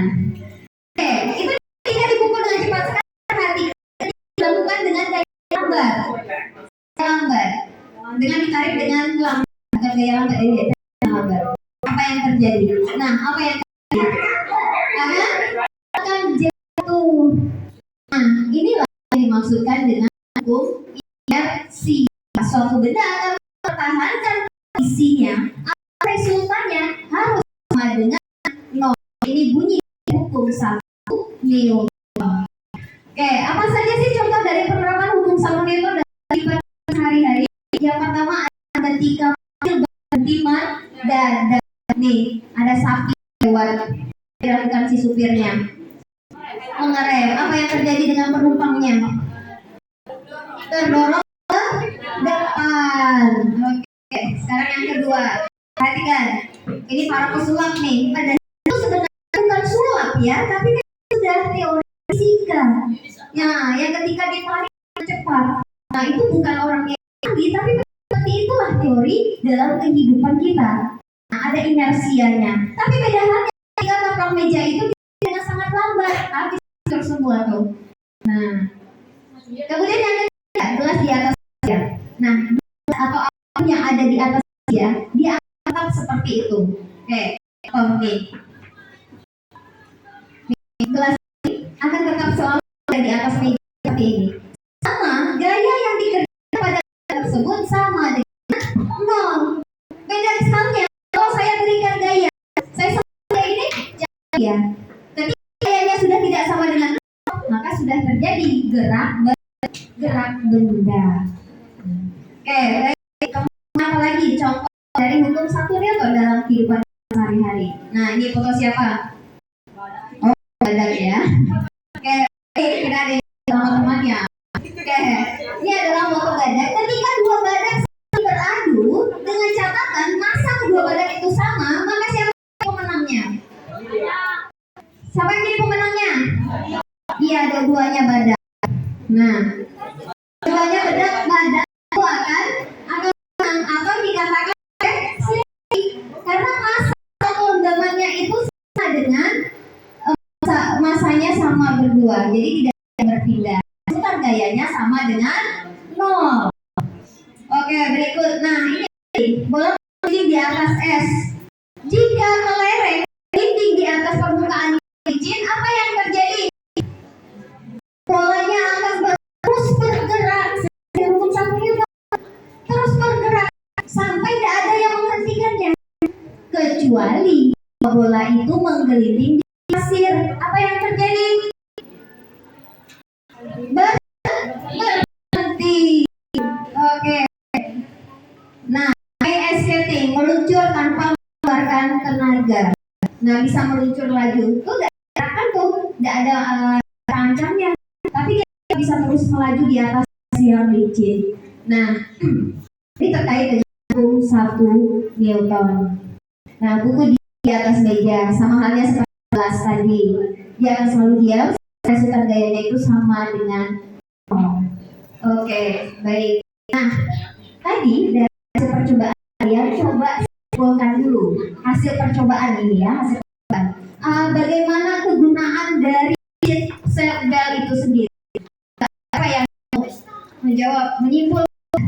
[SPEAKER 1] oke, itu tidak dipukul dengan cepat. Sekarang perhatikan dilakukan dengan gaya lambat. Dengan ditarik dengan lambat. Bukan gaya lambat, ini lambat. Apa yang terjadi? Nah, apa yang terjadi? Karena akan jatuh. Nah, inilah yang dimaksudkan dengan hukum inersi. Suatu benda akan mempertahankan posisinya, resultannya harus sama dengan nol. Ini bunyi hukum 1 Newton. Oke, apa saja sih contoh dari penerapan hukum 1 Newton dari sehari-hari? Yang pertama ada ketika mobil berhenti mendadak. Nih, ada sapi lewat, dilakukan si supirnya mengerem. Apa yang terjadi dengan penumpangnya? Terdorong ke depan. Oke, sekarang yang kedua. Perhatikan, ini para pesulap nih. Pada itu sebenarnya bukan sulap ya, tapi sudah teori fisika. Ya, yang ketika ditarik cepat. Nah, itu bukan orang yang canggih, tapi seperti itulah teori dalam kehidupan kita. Nah, ada inersianya. Tapi beda halnya ketika nopang meja itu dengan sangat lambat, habis semua tuh. Nah, kemudian yang ketiga, gelas di atas meja. Nah, atau apapun yang ada di atas meja, dia akan tetap seperti itu. Oke, nih. Gelas ini akan tetap selalu ada di atas meja seperti ini. Sama, gaya yang dikerjakan pada tersebut sama dengan nol. Beda misalnya, kalau saya berikan gaya, saya sama ini, jangan ya. Ketika gayanya sudah tidak sama dengan nol, maka sudah terjadi gerak benda. Oke, apa lagi contoh dari hukum 1 Newton dalam kehidupan sehari-hari? Nah, ini foto siapa? Oh, badak ya. Oke, badan, ketika dua badan saling beradu dengan catatan masa kedua badan itu sama, maka siapa yang pemenangnya? Siapa yang jadi pemenangnya? Iya, dua-duanya badan. Nah, dua-duanya badan itu akan menang atau dikatakan karena masa kelenggamannya itu sama dengan masanya sama berdua, jadi tidak berpindah. Putar gayanya sama dengan 0. Oke, berikut. Nah, ini bola melintang di atas es. Jika kelereng melintang di atas permukaan licin, apa yang terjadi? Bolanya akan terus bergerak. Hukum satu Newton, terus bergerak sampai tidak ada yang menghentikannya, kecuali bola itu menggelinding di pasir. Apa yang terjadi? Berhenti. Oke. Nah, ice skating meluncur tanpa mengeluarkan tenaga. Nah, bisa meluncur laju. Itu tidak kan tuh, tidak ada terancamnya. Tapi dia bisa terus melaju di atas yang licin. Nah, ini terkait dengan hukum 1 Newton. Nah, buku di atas meja sama halnya seperti kelas tadi. Dia akan selalu diam. Resultan gayanya itu sama dengan Oke, baik. Nah, tadi dari hasil percobaan kalian coba simpulkan dulu hasil percobaan ini ya, hasil percobaan. Bagaimana kegunaan dari seatbelt itu sendiri? Apa yang menjawab, menyimpulkan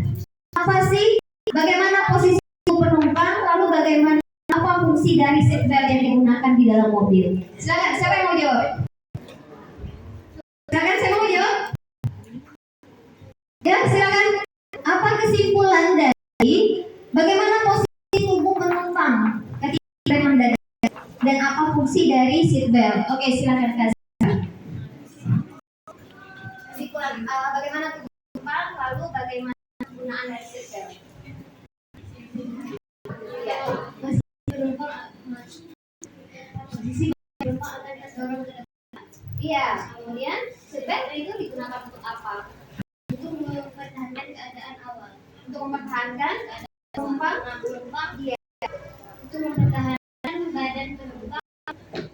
[SPEAKER 1] apa sih? Bagaimana posisi penumpang? Lalu bagaimana apa fungsi dari seatbelt yang digunakan di dalam mobil? Silakan, siapa yang mau jawab? Silakan, saya mau jawab. Ya, silakan. Apa kesimpulan dari bagaimana posisi tubuh penumpang ketika mendadak dan apa fungsi dari seatbelt? Oke, silakan kasih. Kesimpulan bagaimana tubuh penumpang, lalu bagaimana penggunaan dari seatbelt? Ya, posisi penumpang akan terdorong ke depan. Iya, kemudian seatbelt itu digunakan untuk apa? Untuk mempertahankan keadaan awal. Untuk mempertahankan keadaan penumpang, dia untuk mempertahankan badan penumpang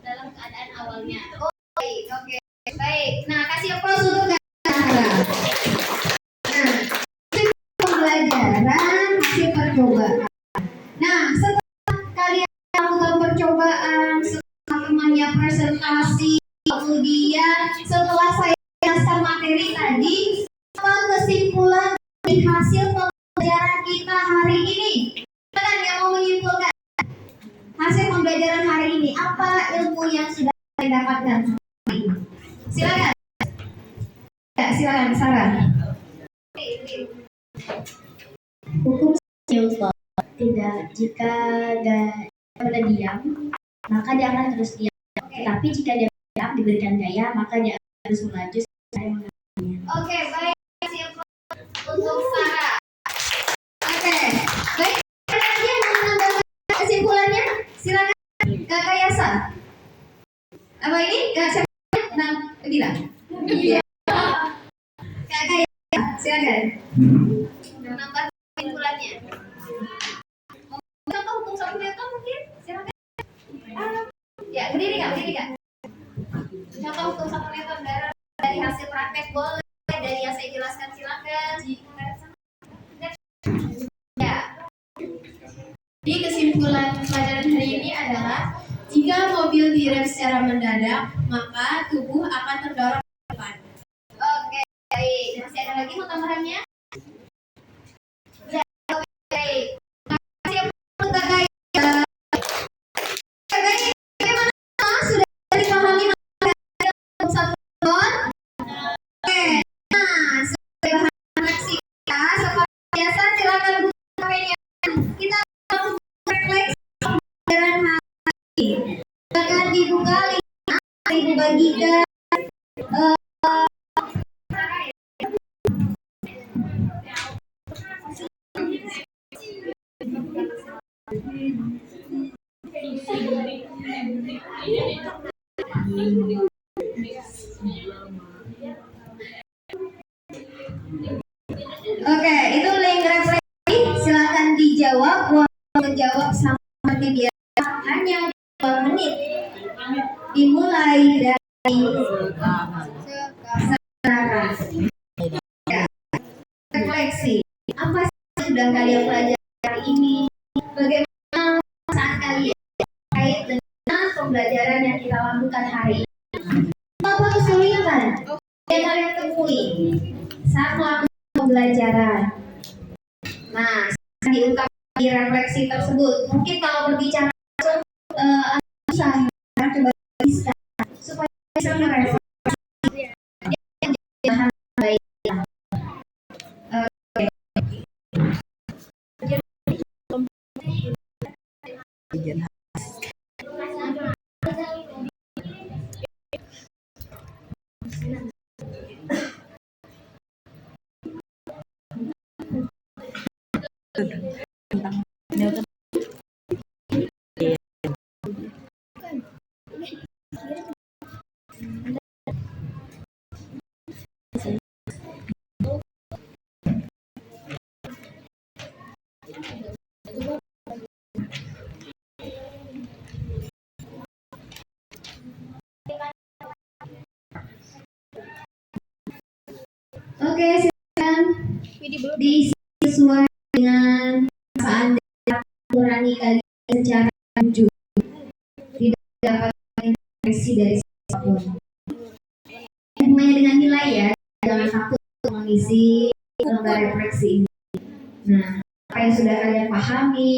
[SPEAKER 1] dalam keadaan awalnya. Oke, baik. Nah, kasih aplaus untuk Zahra. Nah, itu pembelajaran hasil percobaan. Nah, setelah kalian melakukan percobaan, setelah temannya presentasi, kemudian setelah saya jelaskan materi tadi, apa kesimpulan dari hasil pembelajaran kita hari ini? Silakan yang mau menyimpulkan hasil pembelajaran hari ini, apa ilmu yang sudah saya dapatkan hari ini? Silakan. Ya, silakan Sarah.
[SPEAKER 2] Hukum Newton tidak, jika dia diam maka dia akan terus diam. Tapi jika dia diam diberikan gaya maka dia akan terus melaju sampai mengalaminya.
[SPEAKER 1] Oke, baik. Untuk Sarah. Oke, baik. Ada lagi yang mau menambahkan kesimpulannya? Silakan Kakak Yasa. Apa ini? Kak siapa? Bilang. Iya. Kakak Yasa, silakan. Menambah kesimpulannya. Contoh hukum 1 Newton mungkin? Silakan. Ya, berdiri Kak. Contoh hukum 1 Newton dari hasil praktek boleh. Dari yang saya jelaskan silakan. Ya.
[SPEAKER 2] Jadi kesimpulan pelajaran hari ini adalah jika mobil direm secara mendadak maka tubuh akan terdorong ke depan.
[SPEAKER 1] Oke, baik. Masih ada lagi mau tambahannya? Ya, baik. Makasih untuk Kakak. Bagaimana sudah dipahami materi 1 Newton? Oke. Nah, sebagai bahan refleksi kita, seperti biasa silakan buka HP-nya. Kita langsung refleksi pembelajaran hari ini. Silakan dibuka linknya, Ibu bagikan. Oke. sekarang. Ya, refleksi. Apa sih yang sudah kalian pelajari hari ini? Bagaimana saat kalian terkait dengan pembelajaran yang kita lakukan hari ini? Apa kesulitan yang kalian temui saat melakukan pembelajaran? Nah, diungkap di refleksi tersebut. Mungkin kalau berbicara susah, coba bisa supaya bisa merefleksi hal baik. Oke, silakan diisi sesuai dengan perasaan dan nurani kalian secara jujur. Tidak dapat ekspresi dari siapapun. Hubungannya dengan nilai ya, jangan takut untuk mengisi lembar refleksi ini. Nah, apa yang sudah kalian pahami,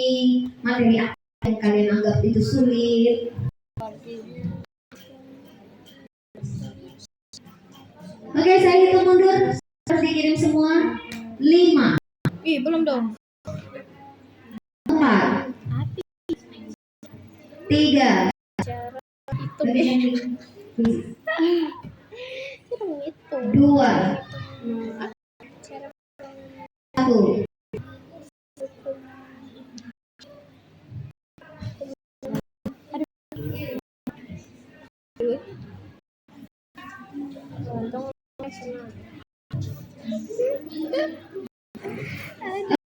[SPEAKER 1] materi apa yang kalian anggap itu sulit. Oke, saya hitung mundur. Harus dikirim semua. 5.
[SPEAKER 2] Belum dong.
[SPEAKER 1] 4. 3.
[SPEAKER 2] Itu.
[SPEAKER 1] 2. 1.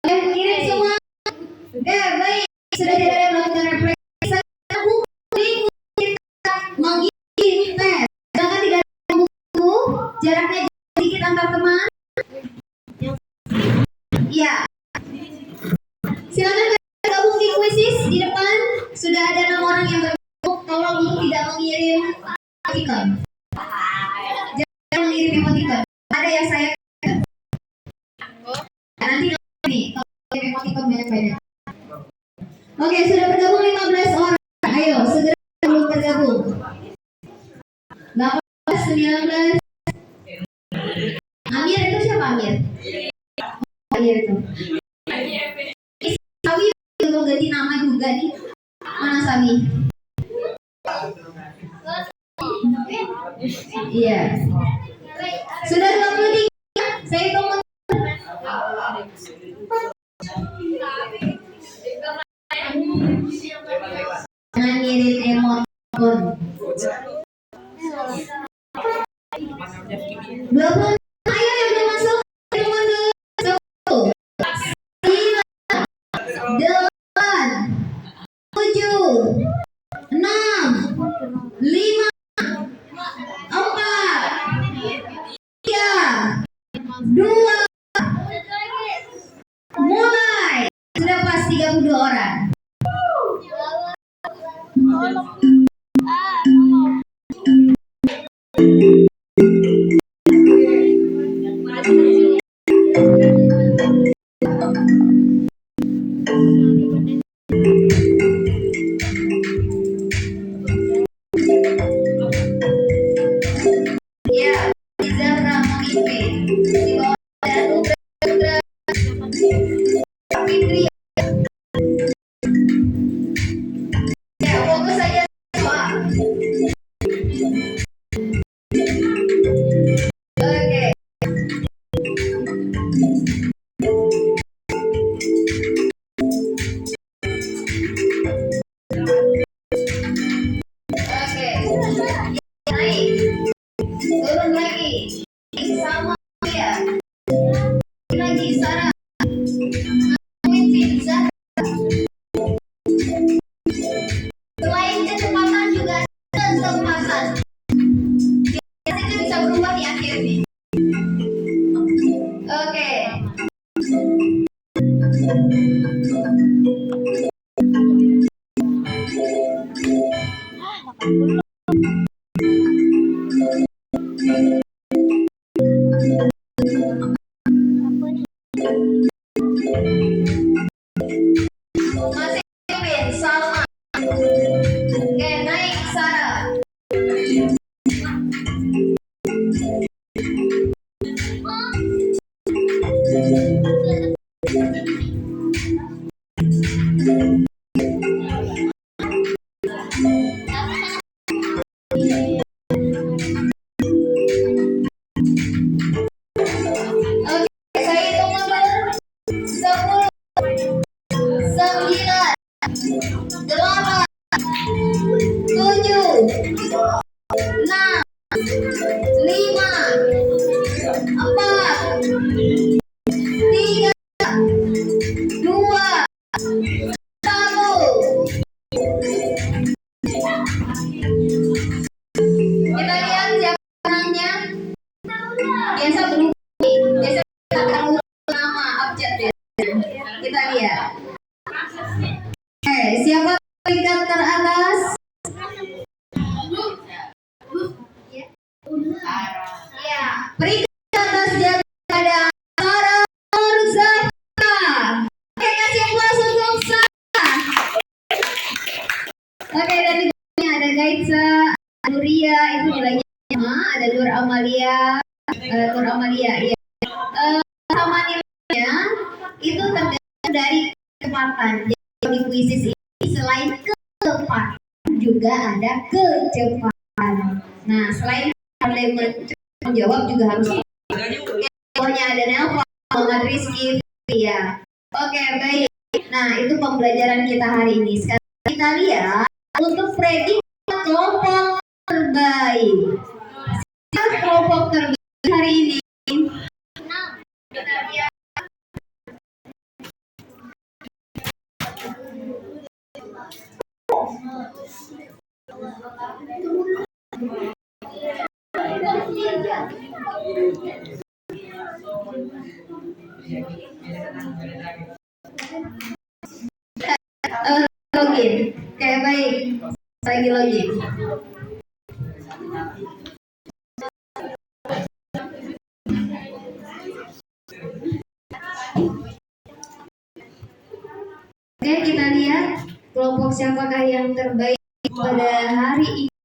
[SPEAKER 1] Oke, kirim semua. Oke, baik. Sudah tidak ada melakukan refleksi. Saya kita mengirim tes. Jangan tidak ada buku. Jaraknya sedikit antar teman. Ya. Silakan gabung di kuisis di depan. Sudah ada 6 orang yang bergabung. Tolong untuk tidak mengirim emoticon. Jangan mengirim emoticon. Ada yang saya nanti nih kalau mengirim emoticon banyak-banyak. Oke, sudah bergabung 15 orang. Ayo, segera belum bergabung. 18, 19. Amir itu siapa Amir? Amir itu. Sawi belum ganti nama juga nih. Mana Sawi? Iya. Sudah 23. Saya hitung. Jangan ngirim emoticon. 20. Ayo yang belum masuk. Hitung mundur. 10, 9, 8, 7, 6, 5, 4, 3, 2, mulai. Sudah pas 32 orang. Ya, Zahra memimpin. Di bawah ada Nubra Fitri. Ya, fokus saja soal. Oke. Oke. Naik. Turun lagi. Sama ya. Lagi Sarah. Memimpin Zahra. Selain kecepatan juga kecepatan. 5, 4, 3, 2, 1. Kita lihat siapa menangnya. Biasa berubah. Biasa kita akan nama objek ya. Kita lihat. Oke, siapa peringkat teratas? Ya, peringkat teratas jatuh pada Sarah Nurzaka. Oke, kasih aplaus untuk Sarah. Oke, dan di bawahnya ada Gaitsa, Nuria, itu nilainya sama. Ada Nur Amalia, iya. Sama nilainya itu tergantung dari kecepatan. Jadi kuisis ini selain kecepatan juga ada kecepatan. Nah, selain pandai menjawab juga harus. Pokoknya ada Nelva, Muhammad Rizky, ya. Oke, baik. Nah, itu pembelajaran kita hari ini. Sekarang kita lihat untuk prediksi kelompok terbaik. Siapa kelompok terbaik hari ini? Kita lihat. Login. Oke, baik. Lagi login. Oke, kita lihat kelompok siapakah yang terbaik pada hari ini.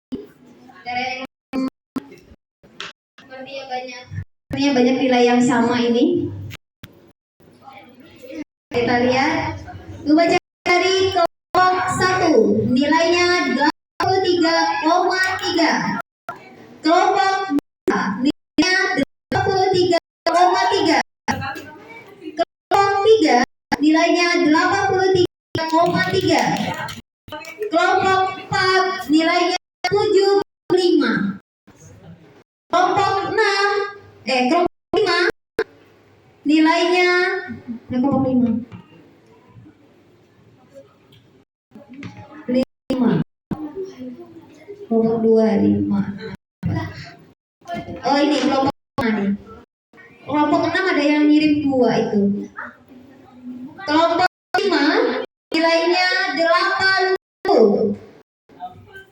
[SPEAKER 1] Sepertinya banyak nilai yang sama ini. Kita lihat. Baca dari kelompok 1, nilainya 83,3. Kelompok 2, nilainya 83,3. Kelompok 3, nilainya 83,3. Kelompok 4, nilainya 75. Kelompok 5, nilainya kelompok 5. Kelompok 2, 5. Oh, ini kelompok 6 nih. Kelompok 6 ada yang ngirim 2 itu. Kelompok 5 nilainya 80.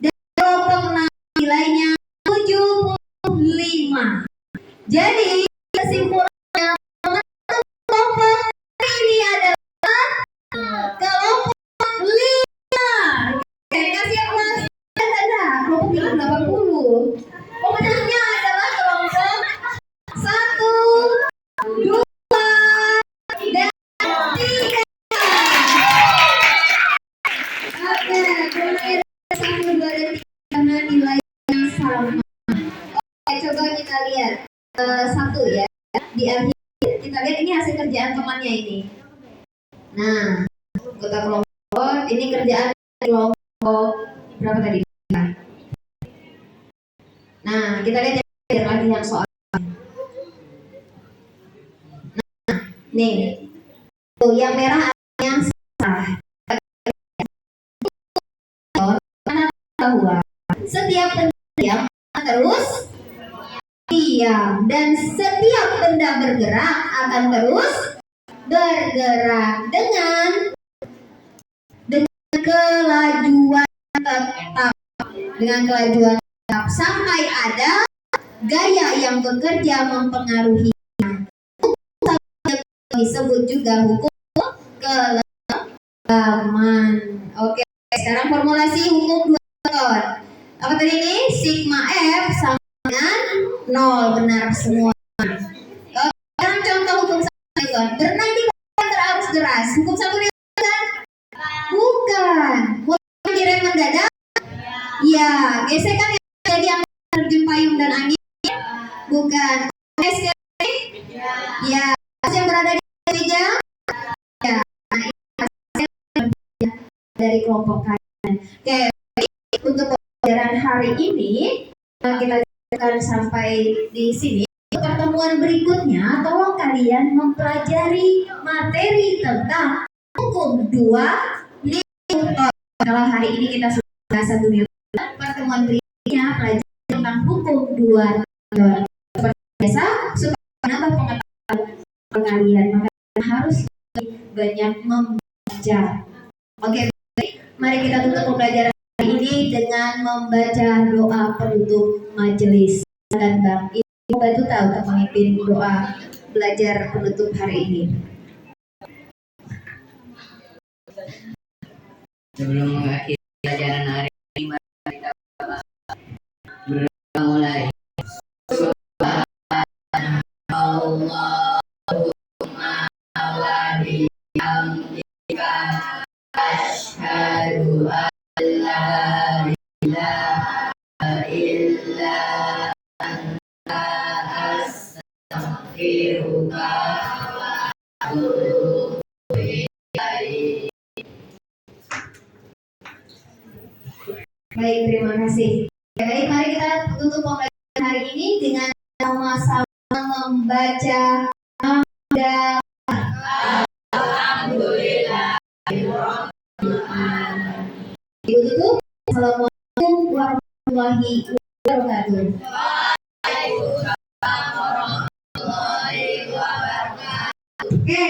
[SPEAKER 1] Dan kelompok 6 nilainya 75. Jadi kesimpulannya kelompok ini adalah kelompok 5. Oke, kasih aplaus. Kelompok 80. Pemenangnya adalah kelompok 1, 2, dan 3. Oke, kemudian 1, 2, dan 3 karena nilai yang sama. Oke, coba kita lihat 1 ya. Di akhir kita lihat ini hasil kerjaan temannya ini. Nah, kota kelompok ini kerjaan kelompok berapa tadi? Nah, kita lihat lagi yang soal. Nah, nih. Tuh, yang merah yang salah. Bahwa setiap benda terus diam dan setiap benda bergerak akan terus bergerak dengan kelajuan tetap. Dengan kelajuan tetap sampai ada gaya yang bekerja mempengaruhi. Disebut juga hukum kelemahan. Oke, sekarang formulasi hukum 2 ton. Apa tadi ini? Sigma F sama dengan 0. Benar semua. Oke, sekarang contoh hukum 1 ton. Berenang di kolam arus deras. Hukum 1 kan? Bukan. Mulai direm mendadak? Ya. Gesekan yang terjadi antara terjun payung dan angin? Bukan. Ya. Yang berada di meja? Ya. Dari kelompok kalian. Oke, untuk pelajaran hari ini kita sampai di sini. Pertemuan berikutnya, tolong kalian mempelajari materi tentang hukum 2 Newton. Kalau hari ini kita sudah bahas 1 Newton, pertemuan berikutnya pelajari tentang hukum 2 Newton. Seperti biasa, supaya menambah pengetahuan kalian, maka kalian harus banyak membaca. Oke, mari kita tutup pembelajaran hari ini dengan membaca doa penutup majelis. Dan Bang Ibu Duta untuk memimpin doa belajar penutup hari ini.
[SPEAKER 6] Sebelum mengakhiri pelajaran hari ini, mari kita berdoa mulai. Allahumma wa bihamdika asyhadu an la ilaha illa anta astaghfiruka wa atubu ilaik.
[SPEAKER 1] Baik, terima kasih. Baik, mari kita tutup pembelajaran hari ini dengan sama-sama membaca hamdalah.
[SPEAKER 6] Alhamdulillah.
[SPEAKER 1] Ibu tutup. Assalamualaikum warahmatullahi wabarakatuh.
[SPEAKER 6] Waalaikumsalam warahmatullahi wabarakatuh.
[SPEAKER 1] Oke,